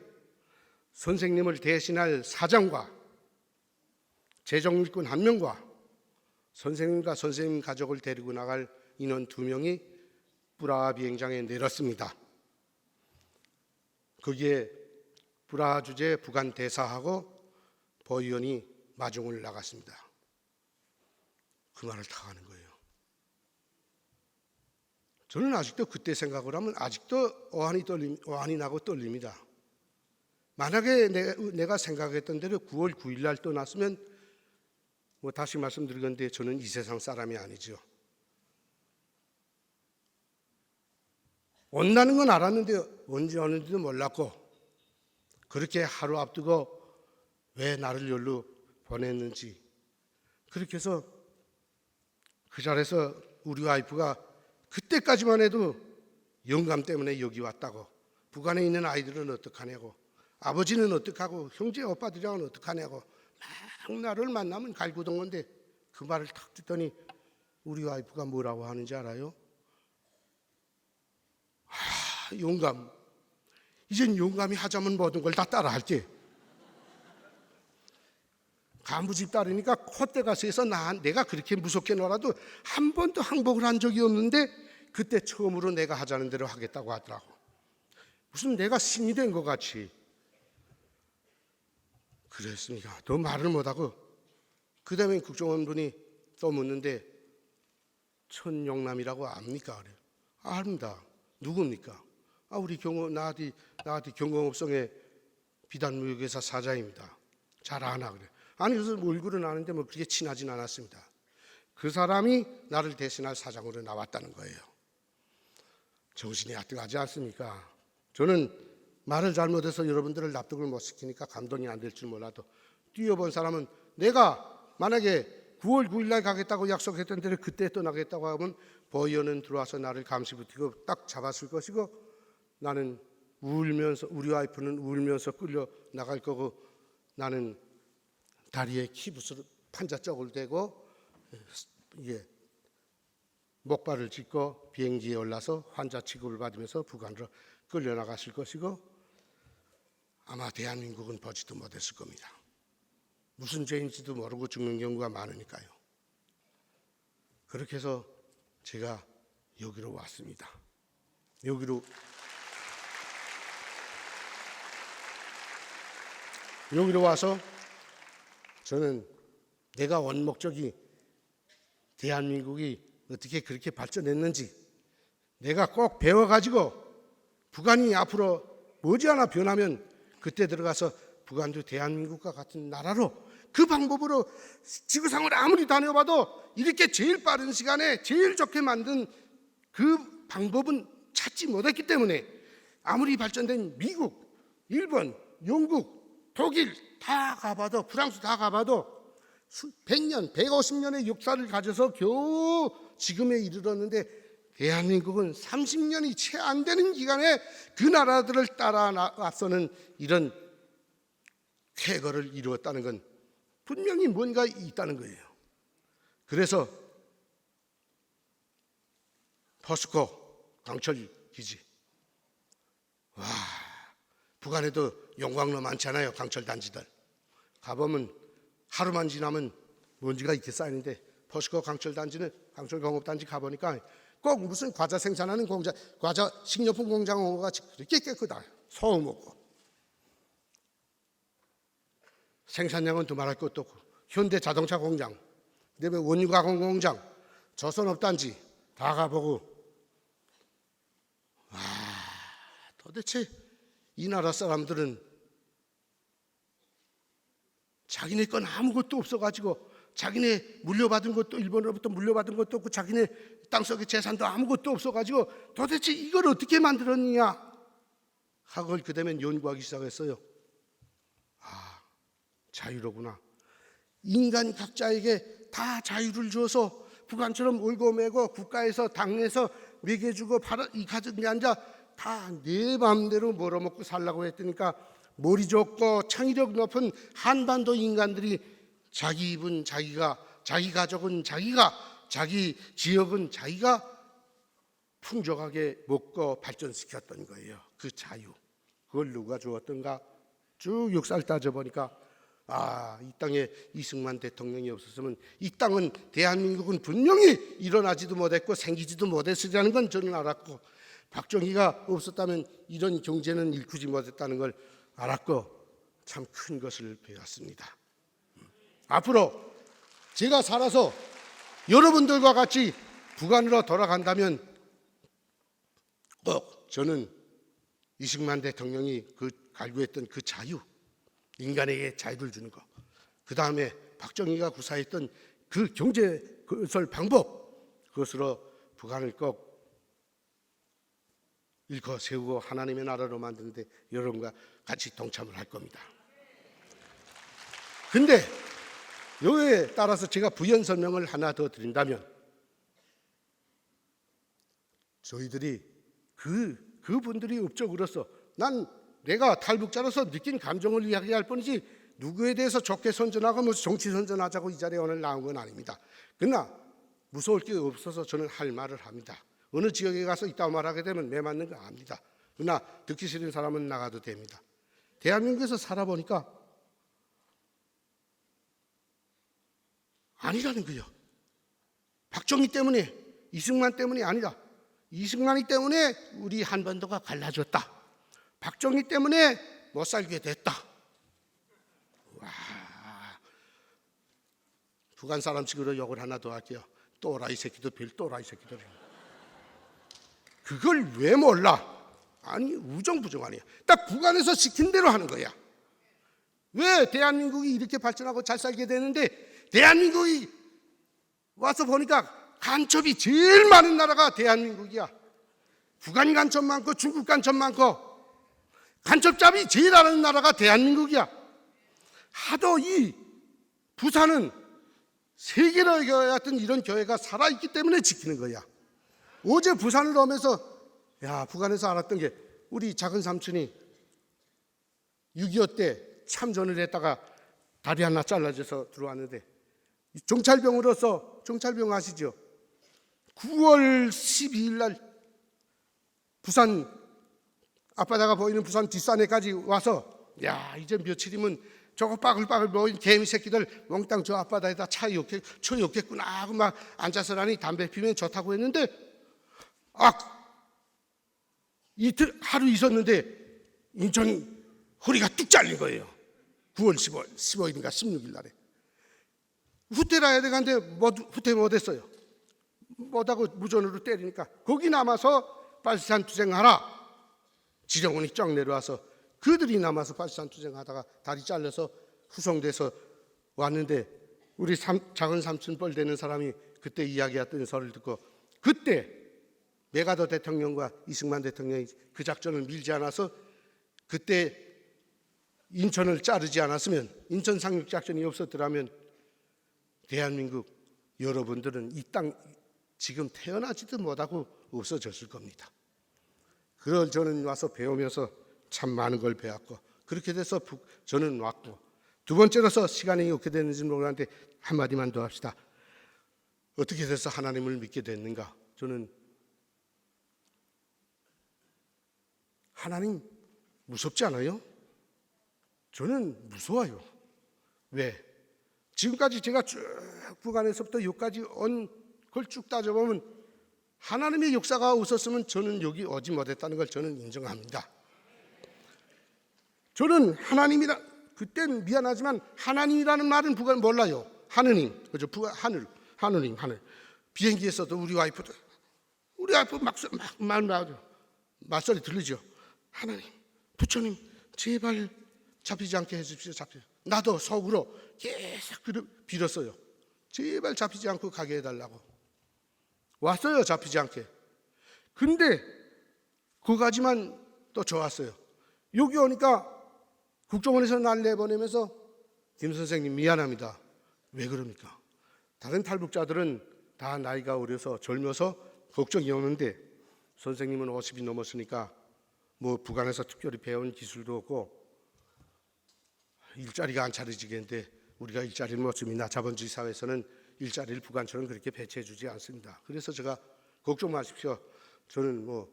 선생님을 대신할 사장과 재정일꾼 1명과 선생님과 선생님 가족을 데리고 나갈 인원 2명이 프라하 비행장에 내렸습니다. 거기에 프라하 주재 북한 대사하고 보위원이 마중을 나갔습니다. 그 말을 다 하는 거예요. 저는 아직도 그때 생각을 하면 아직도 어안이 나고 떨립니다. 만약에 내가 생각했던 대로 9월 9일 날 떠났으면 다시 말씀드리건데 저는 이 세상 사람이 아니죠. 온다는 건 알았는데 언제 오는지도 몰랐고 그렇게 하루 앞두고 왜 나를 여기로 보냈는지 그렇게 해서 그 자리에서 우리 와이프가 그때까지만 해도 영감 때문에 여기 왔다고 북한에 있는 아이들은 어떡하냐고 아버지는 어떡하고 형제 오빠들이랑은 어떡하냐고 막 나를 만나면 갈구던 건데 그 말을 탁 듣더니 우리 와이프가 뭐라고 하는지 알아요? 용감. 이젠 용감히 하자면 모든 걸 다 따라할게. 간부집 딸이니까 콧대가 세서 내가 그렇게 무섭게 놀아도 한 번도 항복을 한 적이 없는데 그때 처음으로 내가 하자는 대로 하겠다고 하더라고. 무슨 내가 신이 된 것 같이. 그랬습니까? 더 말을 못하고 그 다음에 국정원 분이 또 묻는데 천용남이라고 압니까? 그래요. 압니다. 누굽니까? 우리 나한테 경공업성의 비단무역회사 사장입니다. 잘 아나 그래. 아니 그래서 얼굴은 아는데 그렇게 친하진 않았습니다. 그 사람이 나를 대신할 사장으로 나왔다는 거예요. 정신이 아득하지 않습니까? 저는 말을 잘못해서 여러분들을 납득을 못 시키니까 감동이 안 될 줄 몰라도 뛰어본 사람은 내가 만약에 9월 9일 날 가겠다고 약속했던 대로 그때 떠나겠다고 하면 보위원은 들어와서 나를 감시부티고 딱 잡았을 것이고 나는 울면서 우리 와이프는 울면서 끌려 나갈 거고 나는 다리에 키부스로 판자쪽을 대고 목발을 짚고 비행기에 올라서 환자 취급을 받으면서 북한으로 끌려 나갔을 것이고 아마 대한민국은 보지도 못했을 겁니다. 무슨 죄인지도 모르고 죽는 경우가 많으니까요. 그렇게 해서 제가 여기로 왔습니다. 여기로 와서 저는 내가 온 목적이 대한민국이 어떻게 그렇게 발전했는지 내가 꼭 배워가지고 북한이 앞으로 머지않아 변하면 그때 들어가서 북한도 대한민국과 같은 나라로 그 방법으로 지구상을 아무리 다녀봐도 이렇게 제일 빠른 시간에 제일 좋게 만든 그 방법은 찾지 못했기 때문에 아무리 발전된 미국, 일본, 영국, 독일 다 가봐도, 프랑스 다 가봐도 100년, 150년의 역사를 가져서 겨우 지금에 이르렀는데 대한민국은 30년이 채 안 되는 기간에 그 나라들을 따라와서는 이런 쾌거를 이루었다는 건 분명히 뭔가 있다는 거예요. 그래서 포스코 강철 기지, 와, 북한에도 용광로 많잖아요. 강철 단지들 가보면 하루만 지나면 먼지가 이렇게 쌓이는데 포스코 강철 단지는, 강철 공업 단지 가보니까 꼭 무슨 과자 생산하는 공장, 과자 식료품 공장 온 것 같이 그렇게 깨끗해요. 소음 없고. 생산량은 두말할 것도 없고, 현대 자동차 공장, 그다음에 원유 가공 공장, 조선업 단지 다 가보고, 와, 도대체 이 나라 사람들은 자기네 건 아무것도 없어가지고, 자기네 물려받은 것도, 일본으로부터 물려받은 것도 없고, 자기네 땅속에 재산도 아무것도 없어가지고 도대체 이걸 어떻게 만들었느냐 하고 그 다음에 연구하기 시작했어요. 아, 자유로구나. 인간 각자에게 다 자유를 줘서 북한처럼 울고 매고 국가에서 당에서 먹여주고 이 가정에 앉아 다 내 마음대로 벌어먹고 살라고 했더니까 머리 좋고 창의력 높은 한반도 인간들이 자기 입은 자기가, 자기 가족은 자기가, 자기 지역은 자기가 풍족하게 먹고 발전시켰던 거예요. 그 자유. 그걸 누가 주었던가? 쭉 역사를 따져보니까 이 땅에 이승만 대통령이 없었으면 이 땅은, 대한민국은 분명히 일어나지도 못했고 생기지도 못했으리라는 건 저는 알았고, 박정희가 없었다면 이런 경제는 일구지 못했다는 걸 알았고, 참 큰 것을 배웠습니다. 앞으로 제가 살아서 여러분들과 같이 북한으로 돌아간다면 꼭 저는 이승만 대통령이 그 갈구했던 그 자유, 인간에게 자유를 주는 것, 그 다음에 박정희가 구사했던 그 경제 건설 방법, 그것으로 북한을 꼭 일궈 세우고 하나님의 나라로 만드는데 여러분과 같이 동참을 할 겁니다. 근데 여기에 따라서 제가 부연 설명을 하나 더 드린다면, 저희들이 그분들이 업적으로서 내가 탈북자로서 느낀 감정을 이야기할 뿐이지 누구에 대해서 좋게 선전하고 무슨 정치 선전하자고 이 자리에 오늘 나온 건 아닙니다. 그러나 무서울 게 없어서 저는 할 말을 합니다. 어느 지역에 가서 이따 말하게 되면 매 맞는 거 압니다. 그러나 듣기 싫은 사람은 나가도 됩니다. 대한민국에서 살아보니까 아니라는 거예요. 박정희 때문에, 이승만 때문이 아니라, 이승만이 때문에 우리 한반도가 갈라졌다. 박정희 때문에 못 살게 됐다. 와, 북한 사람식으로 욕을 하나 더 할게요. 또라이 새끼도 별 또라이 새끼들. 그걸 왜 몰라? 아니, 우정부정 아니야. 딱 북한에서 시킨 대로 하는 거야. 왜 대한민국이 이렇게 발전하고 잘 살게 되는데, 대한민국이 와서 보니까 간첩이 제일 많은 나라가 대한민국이야. 북한 간첩 많고 중국 간첩 많고 간첩잡이 제일 많은 나라가 대한민국이야. 하도 이 부산은 세계로 교회였던 이런 교회가 살아있기 때문에 지키는 거야. 어제 부산을 오면서 북한에서 알았던 게, 우리 작은 삼촌이 6.25 때 참전을 했다가 다리 하나 잘라져서 들어왔는데, 정찰병으로서, 정찰병 아시죠? 9월 12일 날 부산 앞바다가 보이는 부산 뒷산에까지 와서, 이제 며칠이면 저거 빠글빠글 모인 개미 새끼들 몽땅 저 앞바다에다 쳐였겠구나 하고 막 앉아서라니 담배 피면 좋다고 했는데, 이틀 하루 있었는데 인천 허리가 뚝 잘린 거예요. 9월 15일인가 16일 날에. 후퇴라 해야 되는데 후퇴 못했어요. 못하고 무전으로 때리니까 거기 남아서 빨산 투쟁하라. 지령원이 쫙 내려와서 그들이 남아서 파시스탄 투쟁하다가 다리 잘려서 후송돼서 왔는데 우리 작은 삼촌 뻘 되는 사람이 그때 이야기했던 설을 듣고 그때 메가더 대통령과 이승만 대통령이 그 작전을 밀지 않아서 그때 인천을 자르지 않았으면 인천 상륙 작전이 없었더라면 대한민국 여러분들은 이 땅 지금 태어나지도 못하고 없어졌을 겁니다. 그걸 저는 와서 배우면서 참 많은 걸 배웠고 그렇게 돼서 저는 왔고 두 번째로서 시간이 어떻게 됐는지 모르겠는데 한마디만 더 합시다. 어떻게 돼서 하나님을 믿게 됐는가? 저는 하나님 무섭지 않아요? 저는 무서워요. 왜? 지금까지 제가 쭉 북한에서부터 여기까지 온 걸 쭉 따져보면 하나님의 역사가 없었으면 저는 여기 오지 못했다는 걸 저는 인정합니다. 저는 하나님이라 그땐 미안하지만 하나님이라는 말은 북한 몰라요. 하느님, 그죠? 북한 하느님. 비행기에서도 우리 와이프 말소리 들리죠. 하나님, 부처님, 제발 잡히지 않게 해주십시오. 나도 속으로 계속 빌었어요. 제발 잡히지 않고 가게 해달라고. 왔어요, 잡히지 않게. 근데 그거까지만 또 좋았어요. 여기 오니까 국정원에서 날 내보내면서 김 선생님 미안합니다. 왜 그럽니까? 다른 탈북자들은 다 나이가 어려서 젊어서 걱정이 오는데 선생님은 50이 넘었으니까 뭐 북한에서 특별히 배운 기술도 없고 일자리가 안 차려지겠는데 우리가 일자리를 못 줍니다. 자본주의 사회에서는 일자리를 북한처럼 그렇게 배치해 주지 않습니다. 그래서 제가 걱정 마십시오. 저는 뭐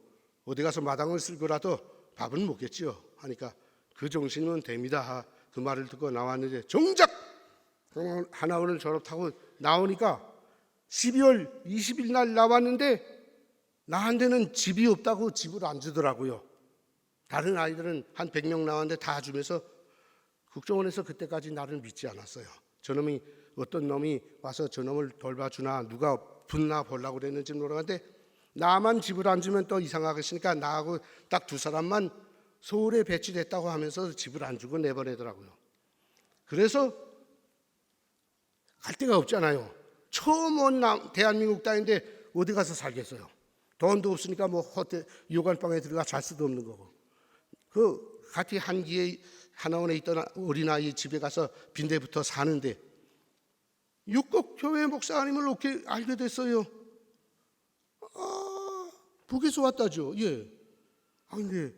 어디 가서 마당을 쓸거라도 밥은 먹겠지요. 하니까 그 정신은 됩니다. 그 말을 듣고 나왔는데 정작 하나원을 졸업하고 나오니까 12월 20일 날 나왔는데 나한테는 집이 없다고 집을 안 주더라고요. 다른 아이들은 한 100명 나왔는데 다 주면서 국정원에서 그때까지 나를 믿지 않았어요. 저놈이 어떤 놈이 와서 저놈을 돌봐주나 누가 붙나 보려고 그랬는지 모르겠는데 나만 집을 안 주면 또 이상하겠으니까 나하고 딱 두 사람만 서울에 배치됐다고 하면서 집을 안 주고 내보내더라고요. 그래서 갈 데가 없잖아요. 처음 온 대한민국 땅인데 어디 가서 살겠어요. 돈도 없으니까 뭐 호텔 요관방에 들어가 잘 수도 없는 거고. 그 같이 한기에 하나원에 있던 어린아이 집에 가서 빈대부터 사는데 육곡교회 목사님을 어떻게 알게 됐어요? 북에서 왔다죠. 예. 근데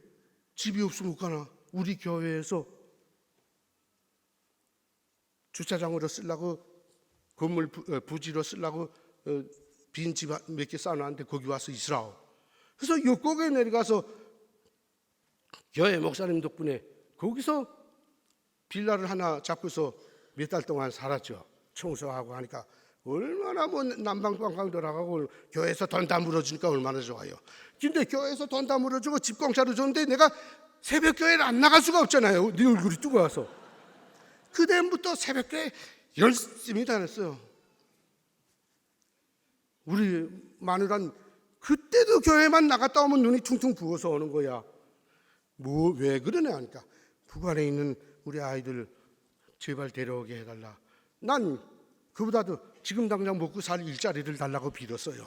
집이 없으면 못 가나? 우리 교회에서 주차장으로 쓰려고 건물 부지로 쓰려고 빈 집 몇 개 쌓아놨는데 거기 와서 있으라고. 그래서 육곡에 내려가서 교회 목사님 덕분에 거기서 빌라를 하나 잡고서 몇 달 동안 살았죠. 청소하고 하니까 얼마나 뭐 난방방광 돌아가고 교회에서 돈 다 물어주니까 얼마나 좋아요. 근데 교회에서 돈 다 물어주고 집 공짜로 줬는데 내가 새벽 교회를 안 나갈 수가 없잖아요. 네 얼굴이 뜨거워서. 그때부터 새벽 교회 열심히 다녔어요. 우리 마누라는 그때도 교회만 나갔다 오면 눈이 퉁퉁 부어서 오는 거야. 뭐 왜 그러냐 하니까 북한에 있는 우리 아이들 제발 데려오게 해달라. 난 그보다도 지금 당장 먹고 살 일자리를 달라고 빌었어요.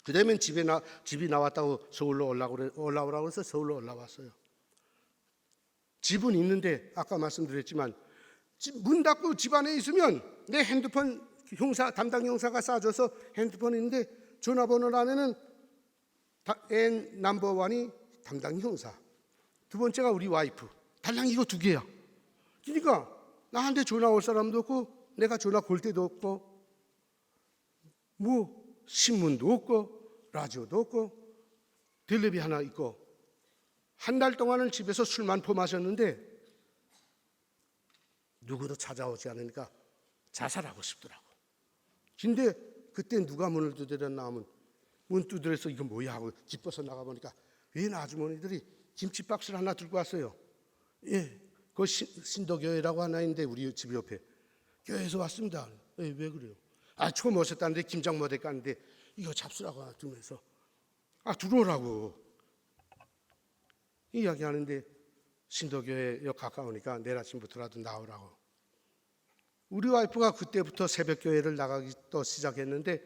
그다음에 집이 나왔다고 서울로 올라오라고 해서 서울로 올라왔어요. 집은 있는데 아까 말씀드렸지만 문 닫고 집 안에 있으면 내 핸드폰 담당 형사가 싸줘서 핸드폰 있는데 전화번호 안에는 N 넘버 1이 담당 형사, 두 번째가 우리 와이프. 달랑 이거 두 개야. 그러니까 나한테 전화 올 사람도 없고 내가 전화 걸 때도 없고 뭐 신문도 없고 라디오도 없고 텔레비 하나 있고 한 달 동안은 집에서 술만 퍼마셨는데 누구도 찾아오지 않으니까 자살하고 싶더라고. 근데 그때 누가 문을 두드렸나 하면 문 두드려서 이거 뭐야 하고 기뻐서 나가보니까 웬 아주머니들이 김치 박스를 하나 들고 왔어요. 예, 그 신도교회라고 하나 있는데 우리 집 옆에 교회에서 왔습니다. 예, 왜 그래요? 처음 오셨다는데 김장 못 했다는데 이거 잡수라고 하나 두면서 들어오라고. 이야기하는데 신도교에 가까우니까 내일 아침부터라도 나오라고. 우리 와이프가 그때부터 새벽교회를 나가기 또 시작했는데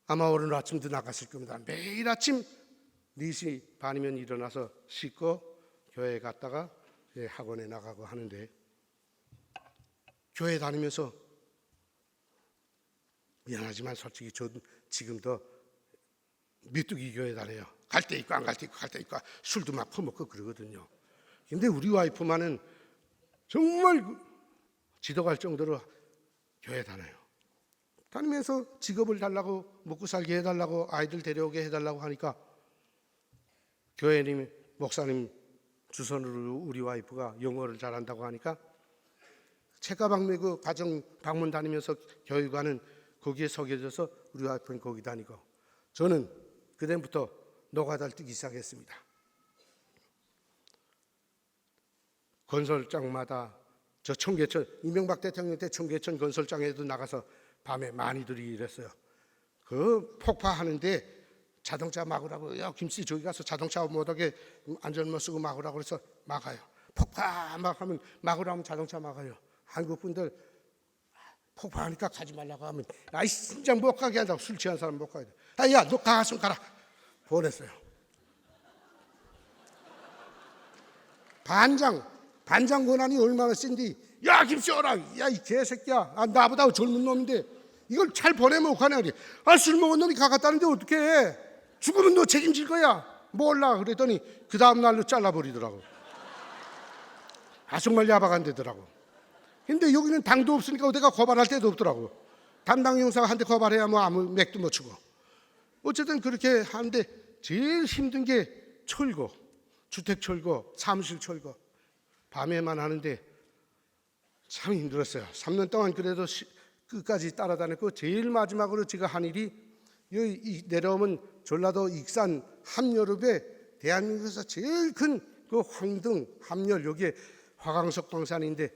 아마 오늘 아침도 나갔을 겁니다. 매일 아침 4시 반이면 일어나서 씻고 교회에 갔다가 학원에 나가고 하는데, 교회 다니면서 미안하지만 솔직히 저 지금도 메뚜기 교회 다녀요. 갈 때 있고 안 갈 때 있고, 갈 때 있고, 술도 막 퍼먹고 그러거든요. 근데 우리 와이프만은 정말 지도갈 정도로 교회 다녀요. 다니면서 직업을 달라고, 먹고 살게 해달라고, 아이들 데려오게 해달라고 하니까 교회님, 목사님 주선으로 우리 와이프가 영어를 잘한다고 하니까 책가방 메고 가정 방문 다니면서 교육하는 거기에 속여져서 우리 와이프는 거기 다니고, 저는 그때부터 노가다를 뛰기 시작했습니다. 건설장마다 저 청계천, 이명박 대통령 때 청계천 건설장에도 나가서 밤에 많이들이 일했어요. 그 폭파하는데 자동차 막으라고, 야 김씨 저기 가서 자동차 못하게 안전모 쓰고 막으라고 그래서 막아요. 폭파 막 하면 막으라고 하면 자동차 막아요. 한국 분들 폭파하니까 가지 말라고 하면 아이 진짜 못 가게 한다고, 술 취한 사람 못 가게 돼. 야 너 가서 가라 보냈어요. 반장 권한이 얼마나 센디, 야 김씨 오라, 야 이 개새끼야, 나보다 젊은 놈인데 이걸 잘 보내면 어떡하냐. 술 먹은 놈이 가갔다는데 어떻게 해, 죽으면 너 책임질 거야. 몰라 그랬더니 그 다음 날로 잘라버리더라고. 정말 야박 안 되더라고. 근데 여기는 당도 없으니까 내가 거발할 데도 없더라고. 담당 형사가 한 대 거발해야 뭐 아무 맥도 못 치고. 어쨌든 그렇게 하는데 제일 힘든 게 철거, 주택 철거, 사무실 철거. 밤에만 하는데 참 힘들었어요. 3년 동안 그래도 끝까지 따라다녔고, 제일 마지막으로 제가 한 일이 여기 내려오면 전라도 익산 함여룹에 대한민국에서 제일 큰 그 황등 함열, 여기에 화강석 광산인데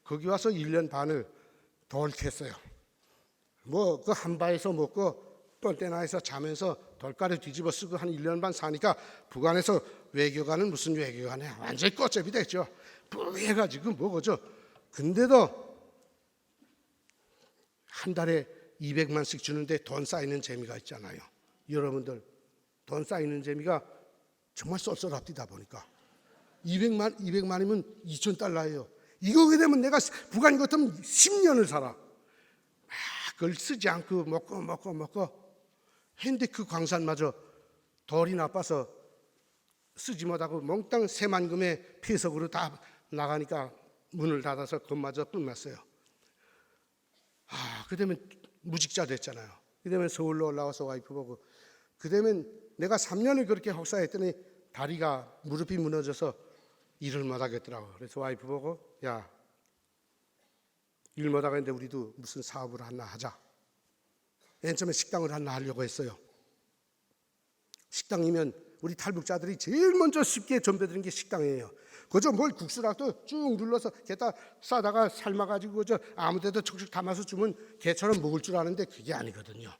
거기 와서 1년 반을 돌 캤어요. 뭐 그 한바에서 먹고 뻔때나에서 자면서 돌가루 뒤집어 쓰고 한 1년 반 사니까 북한에서 외교관은 무슨 외교관이야, 완전히 꽃잡이 됐죠. 뿌해가지고 뭐고죠. 근데도 한 달에 200만씩 주는데 돈 쌓이는 재미가 있잖아요. 여러분들 돈 쌓이는 재미가 정말 쏠쏠합디다 보니까 200만이면 2,000달러예요. 이거 되면 내가 북한 같으면 10년을 살아. 그걸 쓰지 않고 먹고 했는데 그 광산마저 돌이 나빠서 쓰지 못하고 몽땅 새만금의 폐석으로 다 나가니까 문을 닫아서 그것마저 끝났어요. 그다음에 무직자 됐잖아요. 그다음에 서울로 올라와서 와이프 보고, 그다음에 내가 3년을 그렇게 혹사했더니 다리가, 무릎이 무너져서 일을 못 하겠더라고. 그래서 와이프 보고, 야, 일 못 하겠는데 우리도 무슨 사업을 하나 하자. 맨 처음에 식당을 하나 하려고 했어요. 식당이면 우리 탈북자들이 제일 먼저 쉽게 전배드는 게 식당이에요. 그저 뭘 국수라도 쭉 눌러서 게다 싸다가 삶아가지고 그저 아무데도 척척 담아서 주면 개처럼 먹을 줄 아는데 그게 아니거든요.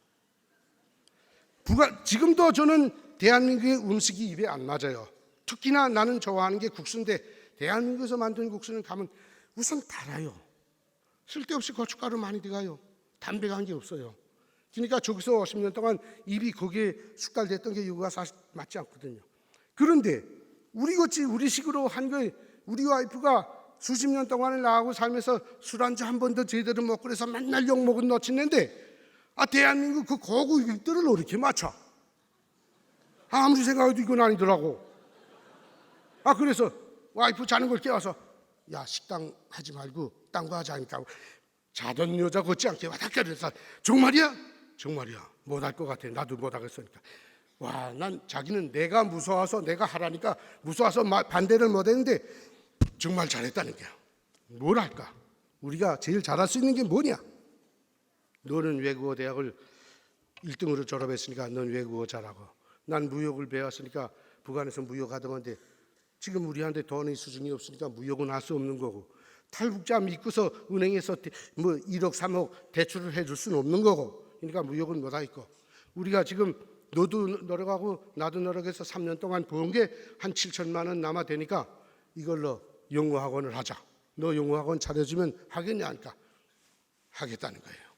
지금도 저는 대한민국의 음식이 입에 안 맞아요. 특히나 나는 좋아하는 게 국수인데 대한민국에서 만든 국수는 가면 우선 달아요. 쓸데없이 고춧가루 많이 들어가요. 담백한 게 없어요. 그러니까 저기서 50년 동안 입이 거기에 숙달됐던 게 이거가 사실 맞지 않거든요. 그런데 우리식으로 한 거에 우리 와이프가 수십 년 동안을 나하고 살면서 술 한잔 한 번도 제대로 먹고 그래서 맨날 욕먹은 놓치는데 대한민국 그 고급 입들을 어떻게 맞춰? 아무리 생각해도 이건 아니더라고. 그래서 와이프 자는 걸 깨워서, 야 식당 하지 말고 딴 거 하자 하니까 자던 여자 같지 않게 와닥거려서 정말이야? 정말이야. 못할 것 같아. 나도 못하겠으니까. 와, 난 자기는 내가 무서워서 내가 하라니까 무서워서 반대를 못했는데 정말 잘했다는 거야. 뭘 할까? 우리가 제일 잘할 수 있는 게 뭐냐? 너는 외국어 대학을 1등으로 졸업했으니까 넌 외국어 잘하고, 난 무역을 배웠으니까 북한에서 무역하던 건데 지금 우리한테 돈의 수준이 없으니까 무역은 할 수 없는 거고, 탈북자 믿고서 은행에서 뭐 1억 3억 대출을 해줄 수는 없는 거고, 그러니까 무역은 못하겠고, 우리가 지금 너도 노력하고 나도 노력해서 3년 동안 번 게 한 7천만 원 남아 되니까 이걸로 영어 학원을 하자. 너 영어 학원 차려주면 하겠냐 하니까 하겠다는 거예요.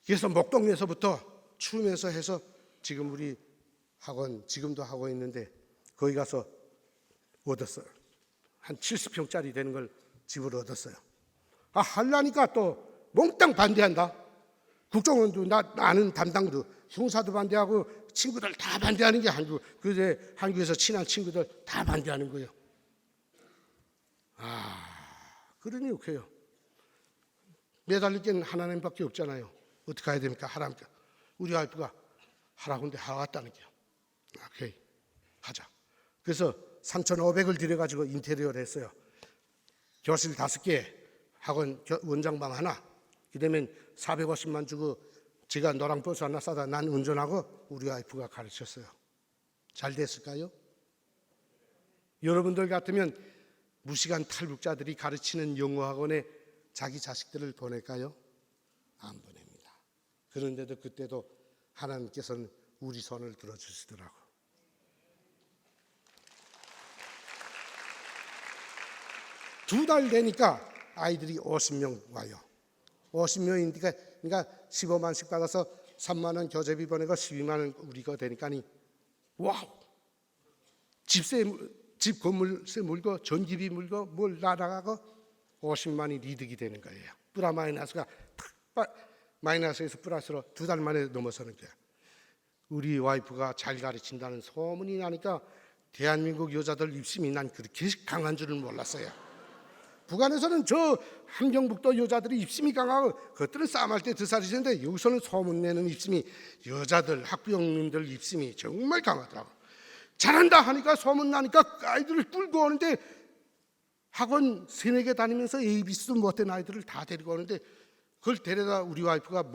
그래서 목동에서부터 추우면서 해서 지금 우리 학원 지금도 하고 있는데 거기 가서 얻었어요. 한 70평짜리 되는 걸 집을 얻었어요. 하려니까 또 몽땅 반대한다. 국정원도 나는 담당도 형사도 반대하고 친구들 다 반대하는 게 한국에서 친한 친구들 다 반대하는 거예요. 그러니 욕해요. 매달릴 게 하나님밖에 없잖아요. 어떻게 해야 됩니까? 하라니까. 우리 와이프가 하라고 하는데 하겠다는 게요. 오케이, 하자. 그래서 3,500을 들여가지고 인테리어를 했어요. 교실 5개, 학원 원장방 하나. 그다음에 450만 주고 제가 노랑 버스 하나 싸다 난 운전하고 우리 와이프가 가르쳤어요. 잘 됐을까요? 여러분들 같으면 무시간 탈북자들이 가르치는 영어 학원에 자기 자식들을 보낼까요? 안 보냅니다. 그런데도 그때도 하나님께서는 우리 손을 들어주시더라고. 두 달 되니까 아이들이 50명 와요. 50명이니까 그러니까 15만씩 받아서 3만 원 교재비 보내고 12만 원 우리가 되니까 와우! 집 건물세 물고 전기비 물고 뭘 날아가고 50만이 이득이 되는 거예요. 플라 마이너스가 마이너스에서 플러스로 2달 만에 넘어서는 거예요. 우리 와이프가 잘 가르친다는 소문이 나니까 대한민국 여자들 입심이 난 그렇게 강한 줄은 몰랐어요. 북한에서는 저 함경북도 여자들이 입심이 강하고 그것들은 싸움할 때 드살이는데 여기서는 소문내는 입심이 여자들 학부형님들 입심이 정말 강하더라고. 잘한다 하니까 소문나니까 아이들을 끌고 오는데 학원 3-4개 다니면서 ABC도 못된 아이들을 다 데리고 오는데 그걸 데려다 우리 와이프가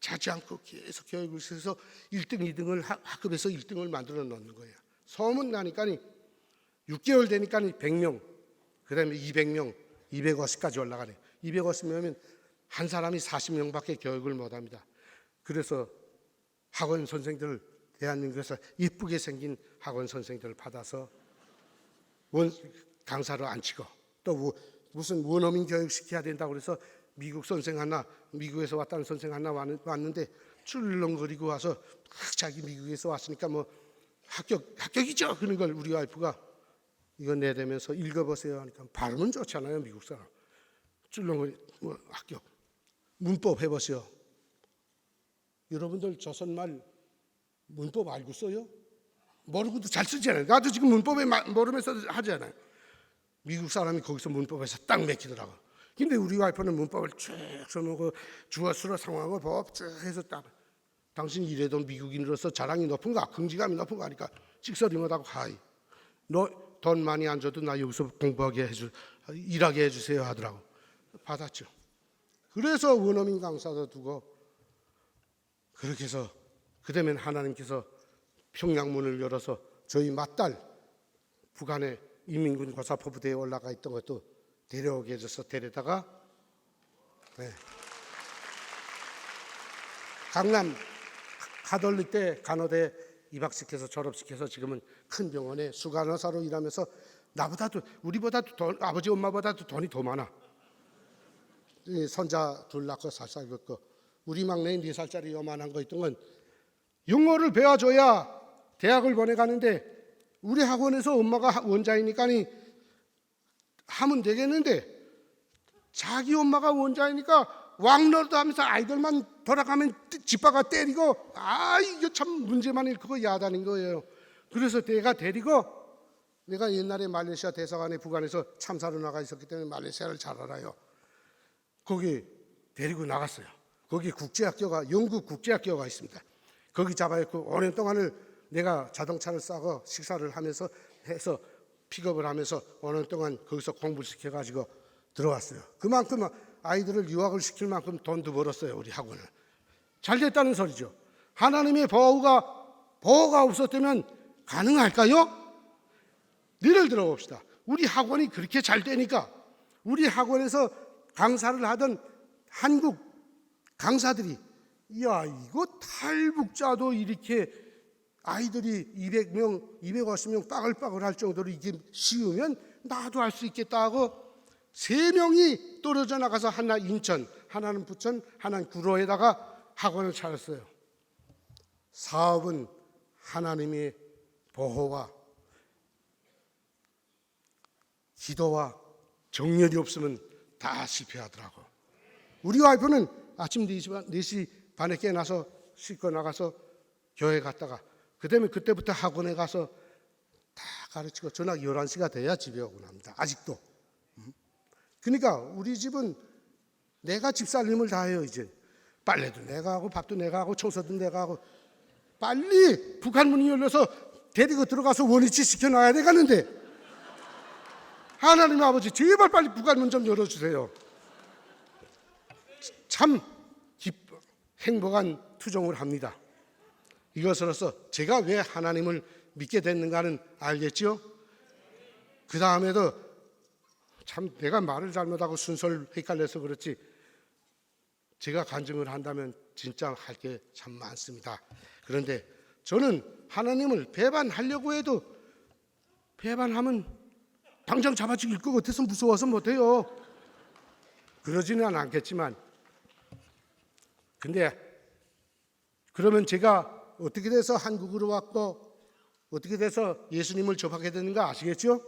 자지 않고 계속 교육을 해서 1등, 2등을 학급에서 1등을 만들어 놓는 거예요. 소문나니까 6개월 되니까 100명, 그 다음에 200명, 250까지 올라가네. 250명이면 한 사람이 40명밖에 교육을 못합니다. 그래서 학원 선생들을 대한민국에서 이쁘게 생긴 학원 선생들을 받아서 강사를 앉히고 또 무슨 원어민 교육 시켜야 된다고 그래서 미국에서 왔다는 선생 하나 왔는데 출렁거리고 와서 자기 미국에서 왔으니까 뭐 합격이죠. 그런 걸 우리 와이프가 이거 내대면서 읽어보세요 하니까 발음은 좋잖아요. 미국 사람. 출렁거리 합격. 문법 해보세요. 여러분들 조선말 문법 알고 써요? 모르고도 잘 쓰잖아요. 나도 지금 문법에 모르면서 하잖아요. 미국 사람이 거기서 문법에서 딱 맥히더라고. 근데 우리 와이프는 문법을 쭉 써놓고 주어 수로 상황을 법 쭉 해서 딱 당신이 이래도 미국인으로서 자랑이 높은가 긍지감이 높은가 하니까 찍소리 못하고 하이 너 돈 많이 안 줘도 나 여기서 공부하게 일하게 해주세요 하더라고. 받았죠. 그래서 원어민 강사도 두고 그렇게 해서 그다음엔 하나님께서 평양문을 열어서 저희 맏딸 북한의 인민군 고사포부대에 올라가 있던 것도 데려오게 해줘서 데려다가 강남 가톨릭 대 간호대 입학시켜서 졸업시켜서 지금은 큰 병원에 수간호사로 일하면서 우리보다도 아버지 엄마보다도 돈이 더 많아. 손자 둘 낳고 살살 걷고 우리 막내 4살짜리 요만한 거 있던 건 영어를 배워줘야 대학을 보내가는데 우리 학원에서 엄마가 원자이니까 하면 되겠는데 자기 엄마가 원자이니까 왕노릇 하면서 아이들만 돌아가면 집바가 때리고 이거 참 문제만 일크고 야단인 거예요. 그래서 내가 내가 옛날에 말레이시아 대사관에 북한에서 참사로 나가 있었기 때문에 말레이시아를 잘 알아요. 거기 데리고 나갔어요. 거기 영국 국제학교가 있습니다. 거기 잡아있고 5년 동안을 내가 자동차를 싸고 식사를 하면서 해서 픽업을 하면서 5년 동안 거기서 공부를 시켜가지고 들어왔어요. 그만큼 아이들을 유학을 시킬 만큼 돈도 벌었어요. 우리 학원을. 잘 됐다는 소리죠. 하나님의 보호가 없었다면 가능할까요? 예를 들어봅시다. 우리 학원이 그렇게 잘 되니까 우리 학원에서 강사를 하던 한국 강사들이 야, 이거 탈북자도 이렇게 아이들이 200명, 250명 빠글빠글 할 정도로 이게 쉬우면 나도 할 수 있겠다 하고 3명이 떨어져 나가서 하나 인천, 하나는 부천, 하나는 구로에다가 학원을 차렸어요. 사업은 하나님의 보호와 기도와 정열이 없으면 다 실패하더라고. 우리 와이프는 아침 4시 반에 깨어나서 씻고 나가서 교회 갔다가 그때부터 학원에 가서 다 가르치고 저녁 11시가 돼야 집에 오고 납니다. 아직도. 그러니까 우리 집은 내가 집살림을 다 해요. 이제 빨래도 내가 하고 밥도 내가 하고 청소도 내가 하고 빨리 북한 문이 열려서 데리고 들어가서 원위치 시켜놔야 되겠는데 하나님 아버지 제발 빨리 북한 문 좀 열어주세요. 참 행복한 투정을 합니다. 이것으로서 제가 왜 하나님을 믿게 됐는가는 알겠죠? 그 다음에도 참 내가 말을 잘못하고 순서를 헷갈려서 그렇지 제가 간증을 한다면 진짜 할 게 참 많습니다. 그런데 저는 하나님을 배반하려고 해도 배반하면 당장 잡아 죽일 것 같아서 무서워서 못해요. 그러지는 않겠지만 근데 그러면 제가 어떻게 돼서 한국으로 왔고 어떻게 돼서 예수님을 접하게 되는가 아시겠죠?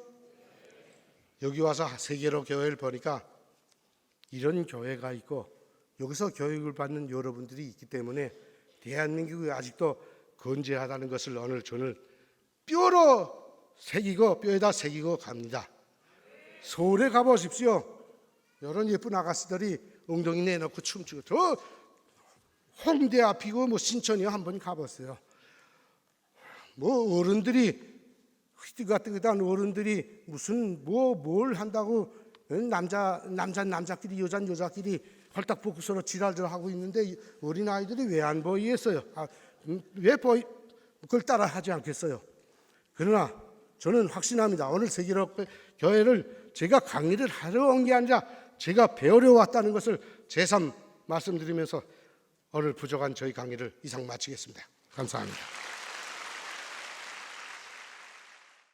여기 와서 세계로 교회를 보니까 이런 교회가 있고 여기서 교육을 받는 여러분들이 있기 때문에 대한민국이 아직도 건재하다는 것을 오늘 저는 뼈에다 새기고 갑니다. 서울에 가보십시오. 이런 예쁜 아가씨들이 엉덩이 내놓고 춤추고 저 홍대 앞이고 뭐 신천이요 한번 가봤어요. 뭐 어른들이 휘띠가뜨기한 어른들이 무슨 뭘 한다고 남자끼리 여자끼리 헐떡벗고 서로 지랄들 하고 있는데 어린 아이들이 왜 안 보이겠어요? 왜 그걸 따라 하지 않겠어요? 그러나 저는 확신합니다. 오늘 세계로 교회를 제가 강의를 하러 온 게 아니라 제가 배우러 왔다는 것을 재삼 말씀드리면서 오늘 부족한 저희 강의를 이상 마치겠습니다. 감사합니다.